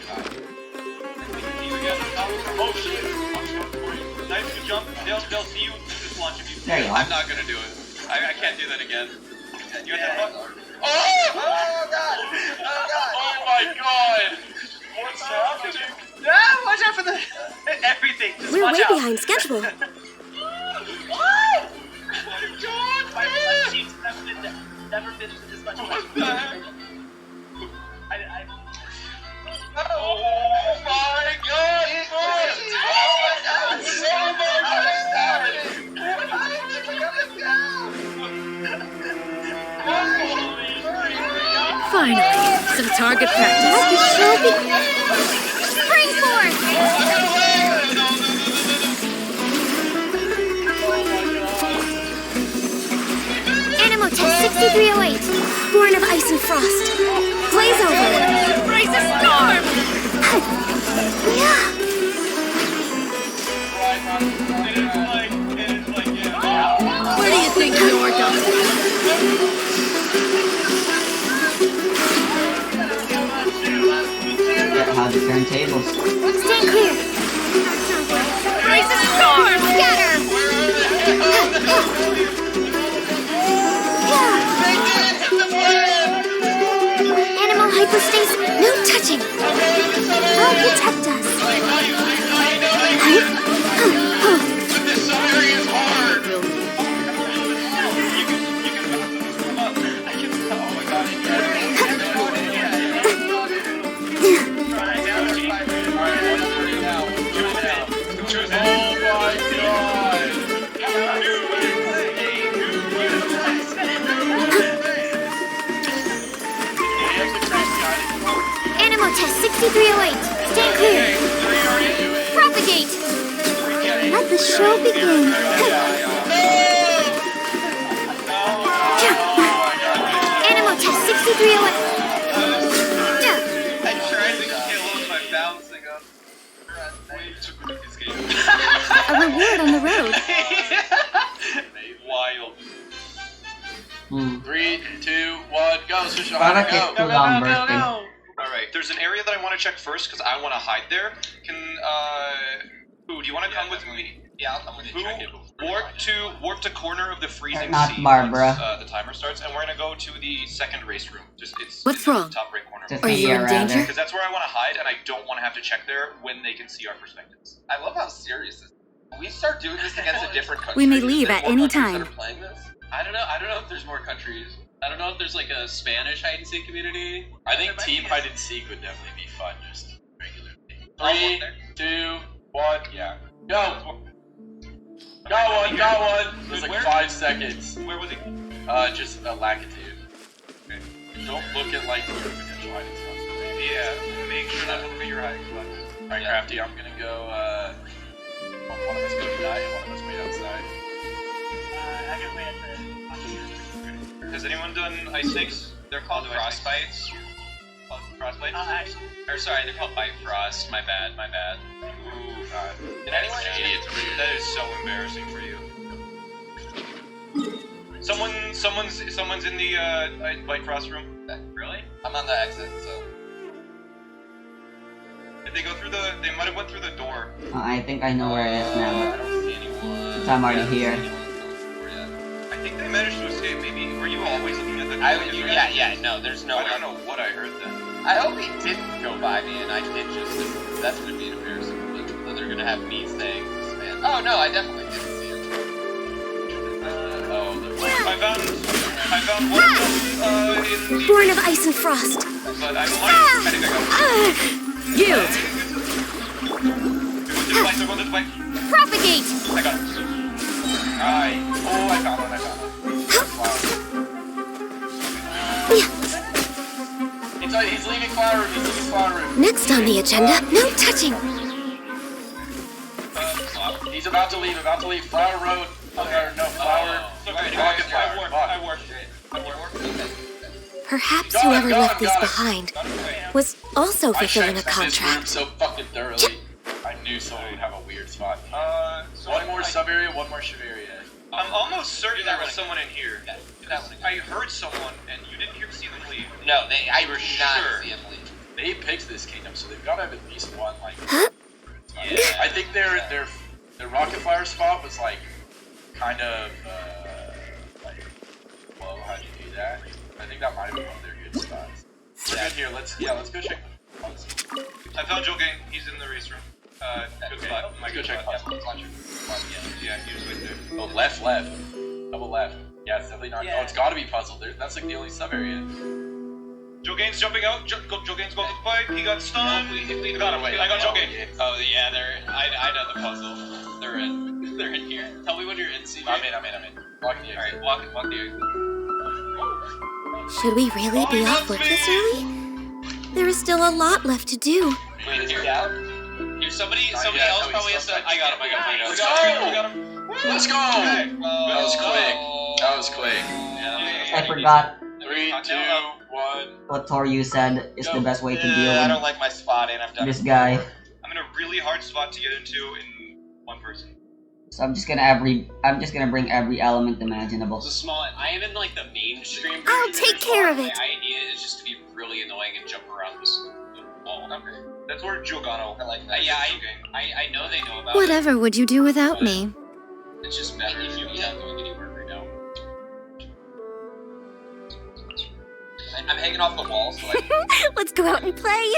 Oh shit! Nice, good jump. They'll see you. Just launch if you. There you are. I'm not gonna do it. I can't do that again. You got that one? Oh god! Oh my god! What's happening? Ah, watch out for the everything. Just We're watch way out. behind schedule. Oh my god! My team's never been to this much. What the heck? Oh my god! Finally, some target practice. Let the show begin. Spring forth. Animal test 6308. Born of ice and frost. Blaze over. Raise a storm! Yeah. Where do you think you're going? Get how to turn tables. Stand clear. Raise a storm! Scatter. Animal hypostasis. No touching. I'll protect us. This is hard. 6308, stand clear. Propagate. Let the show begin. Animal test 6308. I tried to kill him by bouncing up. A reward on the road. Wild. 3, 2, 1, go! Susha, Para go! kay Kulang birthday. Alright, there's an area that I want to check first because I want to hide there. Can, Who, do you want to come with me? Yeah, I'll come with you. Check it before Warp to corner of the freezing Not sea Barbara. once the timer starts, and we're gonna go to the second race room. What's It's wrong? the top right corner. Are you in danger? Because that's where I want to hide, and I don't want to have to check there when they can see our perspectives. I love how serious this is. When we start doing this against a different country, We may leave there's at more any countries time. that are playing this. I don't know if there's more countries. I don't know if there's like a Spanish hide and seek community. I think team hide and seek would definitely be fun, just regular. 3, 2, 1, yeah. Go! Got one, got one! There's like 5 seconds. Where was he? Just a Lakitu. Okay. Don't look at like your potential hiding spots. Yeah, make sure not to look at your hiding spots. Alright, Crafty, I'm gonna go, one of us go die and one of us wait outside. I can wait at the... Has anyone done ice snakes? They're called frostbites. Frostbites? Actually, Or sorry, they're called bite frost. My bad. Ooh, Did anyone that is so embarrassing for you. Someone's in the Bite Frost room. Really? I'm on the exit, so. Did they go through the? They might have went through the door. I think I know where it is now, I don't see anyone. since I'm already here. I think they managed to escape. Maybe were you always looking at the? No, there's no I way. don't know what I heard then. I hope he didn't go by me and I did just. That's gonna be embarrassing. But then they're gonna have me saying, man. Oh no, I definitely didn't see him. I found one of them in the. Born of ice and frost. But I think I got Yield. Go to the bike. Propagate. I got it. Alright. Oh, I found one, He's leaving flower room, Next on the agenda, no touching. He's about to leave, Flower Road. No, Flower. I worked. Perhaps whoever left these behind was also fulfilling a This room contract. so fucking thoroughly. I knew someone would have a weird spot. One more sub area, one more shiv area. I'm almost certain there was someone in here. I heard someone, and you didn't see them leave. No, I were not sure. see him leave. They picked this kingdom, so they've got to have at least one like. Yeah. I think their rocket fire spot was like kind of like whoa, how'd you do that? I think that might have been one of their good spots. We're good here. Let's go check. I found Joe Gang. He's in the race room. Good spot. Let's go check. Yeah, he was right there. Oh, left, double left. Yeah, it's definitely not. Oh, it's got to be puzzle. That's like the only sub area. Joe Gaines jumping out. Joe Gaines going to the bike. He got stunned. I got him. I got Joe Gaines. Oh yeah, I know the puzzle. They're in here. Tell me when you're in, CJ. I'm in. Walk the exit. Alright, walk the exit. Should we really be off work this early? There is still a lot left to do. Wait, here somebody else probably has to. I got him. Let's go! That was quick. I forgot 3, 2, 1. what Toryu said is the best way to deal I don't with like my spotting. I've done this guy. I'm in a really hard spot to get into in one person. So I'm just gonna bring every element imaginable. It's a small. I am in like the mainstream. I'll take care of it. My idea is just to be really annoying and jump around this wall. Okay. That's where Giogano. I like that. Yeah, I know they know about Whatever would you do without me? it. It's just better if you're not going anywhere right now. I'm hanging off the wall, so Let's go out and play.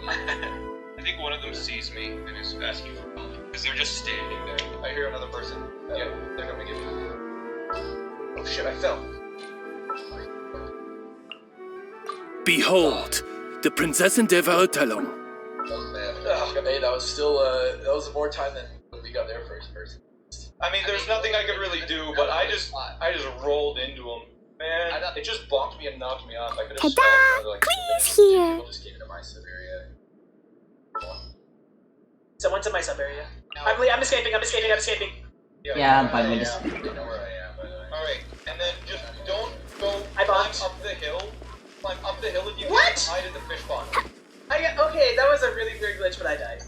I think one of them sees me and is asking for help because they're just standing there. I hear another person. Yeah, they're coming to get me. Oh shit, I fell. Behold, the princess and Devaratello. Hey, that was still that was more time than when we got there first person. I mean, there's nothing I could really do, but I just rolled into him. Man, it just bonked me and knocked me off. I could have Ta-da! like, Please here. people just came into my sub area. Someone's in my sub area. I'm escaping. Yeah, I'm fine with this. They know where I am, by the way. Alright, and then just don't go I climb bonked. up the hill. Climb up the hill and you What? can hide in the fish pond. Okay, that was a really weird glitch, but I died.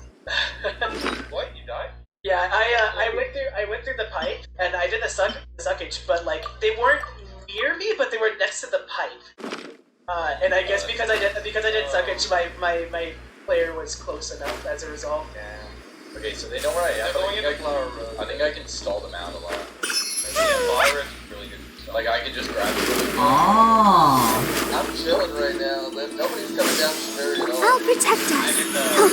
What? You died? Yeah, I went through the pipe and I did the suckage, but like they weren't near me, but they were next to the pipe. And I guess because I did suckage, my player was close enough as a result. Yeah. Okay, so they know where I am. I think I can stall them out a lot. Flower is really good. Like I can just grab it. Oh. I'm chilling right now. Nobody's coming down the stairs at all. I'll protect us.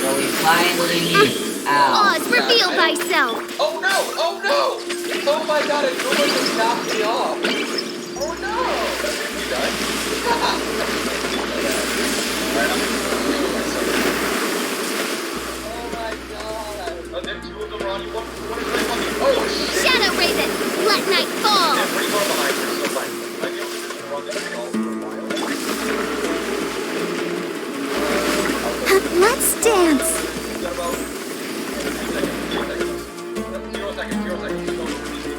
So we finally meet. Ow. Oz, reveal thyself. Oh no! Oh no! Oh my god, a Google just knocked me off! Oh no! You died? Oh my god! Oh, there are two of them, Ronnie. One is right on me. Oh shit! Shadow Raven, let night fall. Yeah, pretty far behind. You're still fine. Might be able to just run this thing all for a while. Let's dance. We've got about 0 seconds. 0 seconds. Just go easy.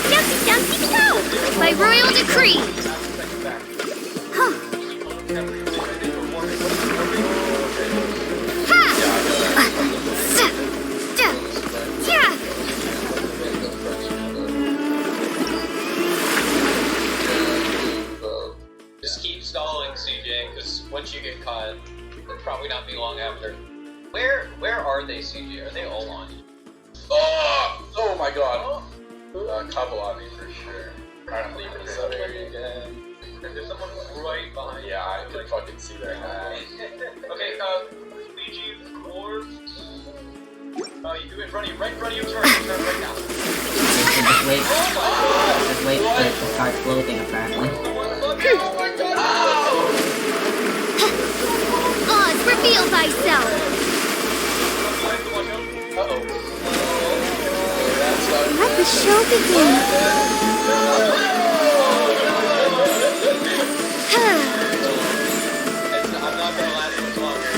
Dumpty dumpty go. By royal decree. Huh. Just keep stalling, CJ, because once you get caught, it'll probably not be long after. Where are they, CJ? Are they all on you? Oh my god. Couple on me for sure. I'm leaving this up area again. There's someone right behind. Yeah, I can fucking see that guy. Okay, Luigi, or you do it in front of you, right in front of you, turn right now. Just wait for it to start floating apparently. Oh my god! Oz, reveal thyself. Let the show begin. I'm not gonna last much longer.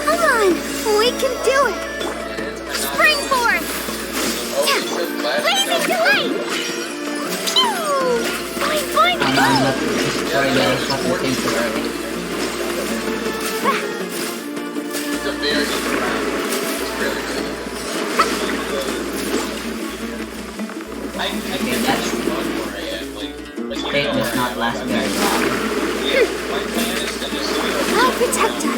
Come on, we can do it. Springboard. Blazing delay. Pew! Fine. I'm not destroy the fucking thing too early. It's a very good round. It's really good. Okay, that's fate does not last very long. I'll protect us.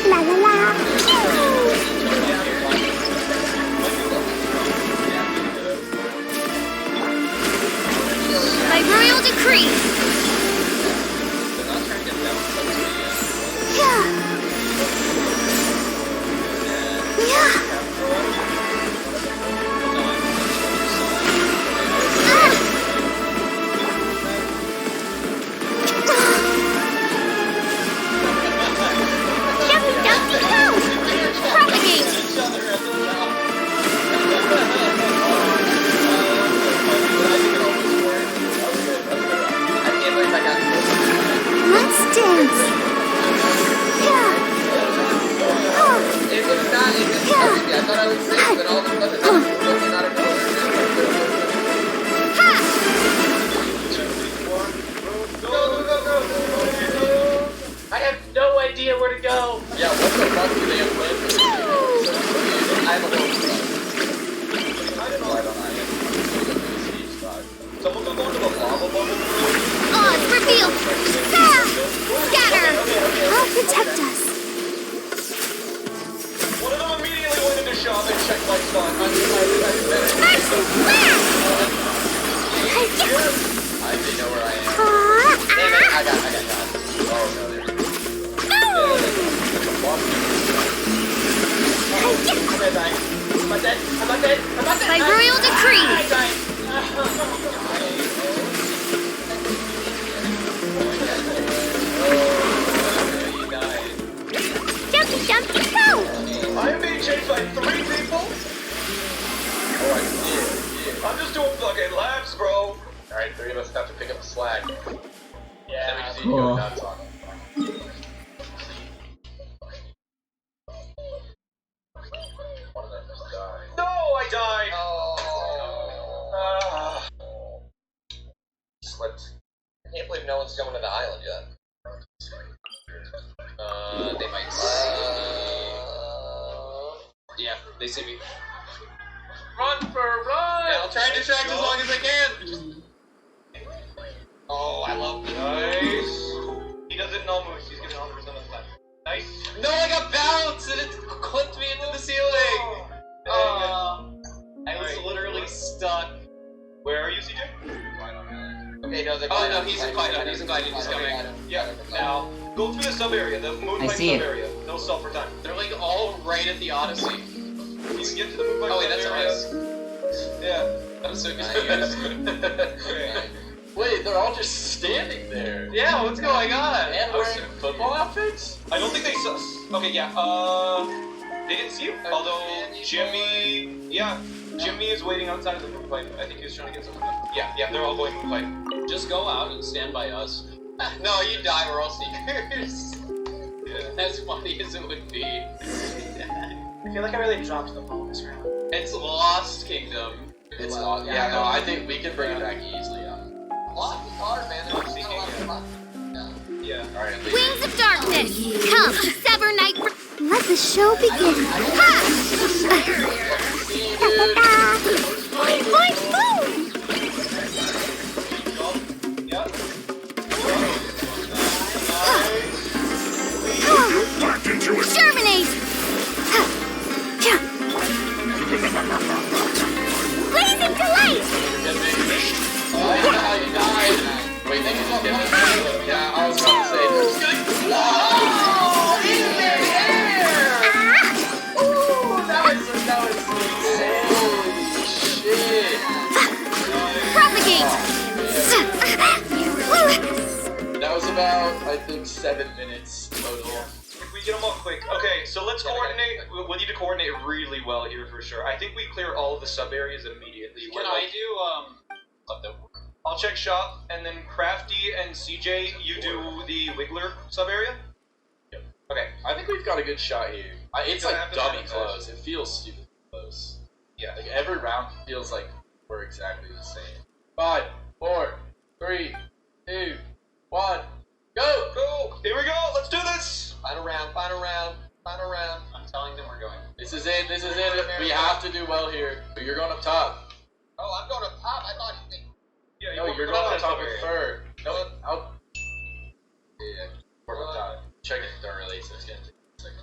La la la. By royal decree. Final decree! Jumpy, jumpy, go! I am being chased by 3 people? Alright, yeah. I'm just doing fucking laps, bro. Alright, 3 of us have to pick up the slack. Yeah. Then we just need to go nuts on it. One of them just died. No, I died! Slipped. I can't believe no one's coming to the island yet. They might yeah, they see me. Run for a run! Yeah, I'll try and distract as long as I can. Oh, I love this. Nice. He doesn't know moves. He's getting 100% of the time. Nice. No, I got bounced and it clipped me into the ceiling. I was literally stuck. Where are you, CJ? Okay, no, he's in Glidon. He's coming. Yeah, now, go through the sub-area, the Moonlight sub-area. No stop for time. They're like all right at the Odyssey. You can get to the Moonlight that's sub-area. nice. Yeah. That was so good. Okay. Wait, they're all just standing there. Yeah, what's going on? And wearing football outfits? I don't think they saw. Okay, yeah. They didn't see you. Although Jimmy, Jimmy is waiting outside of the moonlight. I think he was trying to get something done. Yeah, they're all going moonlight. Just go out and stand by us. No, you die. We're all seekers. Yeah. As funny as it would be. I feel like I really dropped the ball this round. It's Lost Kingdom. It's not. Yeah, no, I think we can bring it back easily. Lost is hard, man. There's a lot of fun. Yeah. Alright. Wings of darkness! Come, sever night. Let the show begin. Ha! Boing, boing, boom! Germinate! Blaze of delight! I know how you died. Wait, they can get me. Yeah, I was about to say this. Whoa! In the air! Ooh, that was insane. Holy shit. Propagate! That was about, I think, 7 minutes total. If we get them all quick. Okay, so let's coordinate. We'll need to coordinate really well here for sure. I think we clear all of the sub areas immediately. Can I do I'll check shop, and then Crafty and CJ, you do the Wiggler sub area. Yep. Okay. I think we've got a good shot here. It's gonna like have to dummy happen close. fast. It feels stupid close. Yeah. Like every round feels like we're exactly the same. 5, 4, 3, 2, 1, go! Go! Here we go! Let's do this! Final round. I'm telling them we're going. This is it. We have to do well here. But you're going up top. Oh, I'm going up top. I thought you think. Yeah, No, you're going up top with Fur. No, out. Yeah, we're up top. Check it thoroughly, so it's gonna take a second.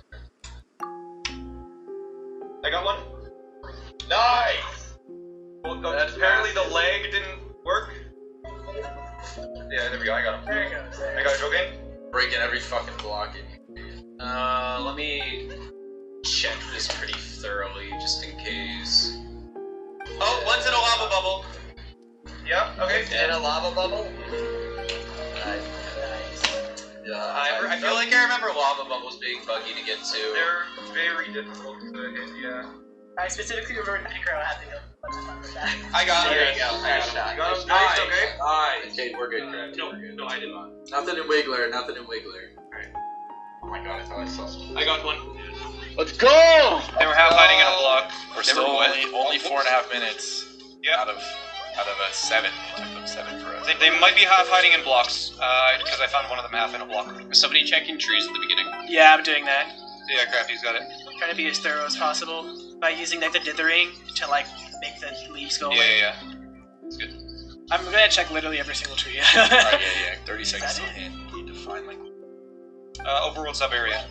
I got one. Nice! Well, apparently the leg didn't work. Yeah, there we go. I got him. There you go. I got a go game. Breaking every fucking block in. Let me check this pretty thoroughly, just in case. Oh, one's in a lava bubble. Yeah, okay. In a lava bubble? Nice. I feel like I remember lava bubbles being buggy to get to. They're very difficult to hit, yeah. I specifically remember Necro having a bunch of fun with that. I got it. There you go. I got it. You got him? Nice, okay. Nice. Okay, we're good. No, I did not. Nothing in Wiggler. Alright. Oh my god, I thought I saw something. I got one. Let's go! They were half hiding in a block. We're They still were only 4.5 minutes. Yeah. Out of a 7. Took them 7 for us. They might be half hiding in blocks, because I found one of them half in a block. Was somebody checking trees at the beginning? Yeah, I'm doing that. Yeah, Crafty's got it. Trying to be as thorough as possible by using like the dithering to like make the leaves go away. Yeah. It's good. I'm gonna check literally every single tree. Alright, yeah. 30 seconds till hand. You need to find like. Overworld sub area.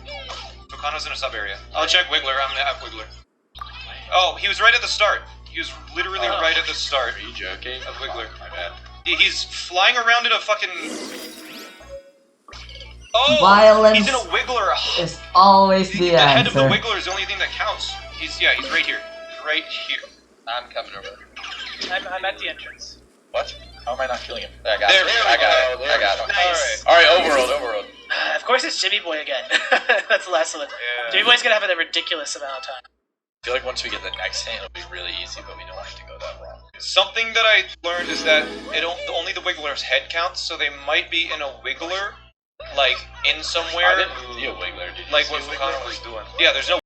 Tucano's in a sub area. I'll check Wiggler. I'm gonna have Wiggler. Oh, he was right at the start. He was literally right at the start. Are you joking? Of Wiggler. My bad. He's flying around in a fucking. Oh, Violence he's in a Wiggler. is always the head of the answer. Wiggler is the only thing that counts. He's right here. Right here. I'm coming over. I'm at the entrance. What? How am I not killing him? I got There him. we I got go. him. I got him. Nice. Alright, overworld. Of course, it's Jimmy Boy again. That's the last one. Yeah. Jimmy Boy's gonna have a ridiculous amount of time. I feel like once we get the next hint, it'll be really easy, but we don't want it to go that wrong. Something that I learned is that only the Wiggler's head counts, so they might be in a Wiggler, like in somewhere. I didn't see a Wiggler. Did you like see what a Wiggler? Fukano was doing. Yeah, there's no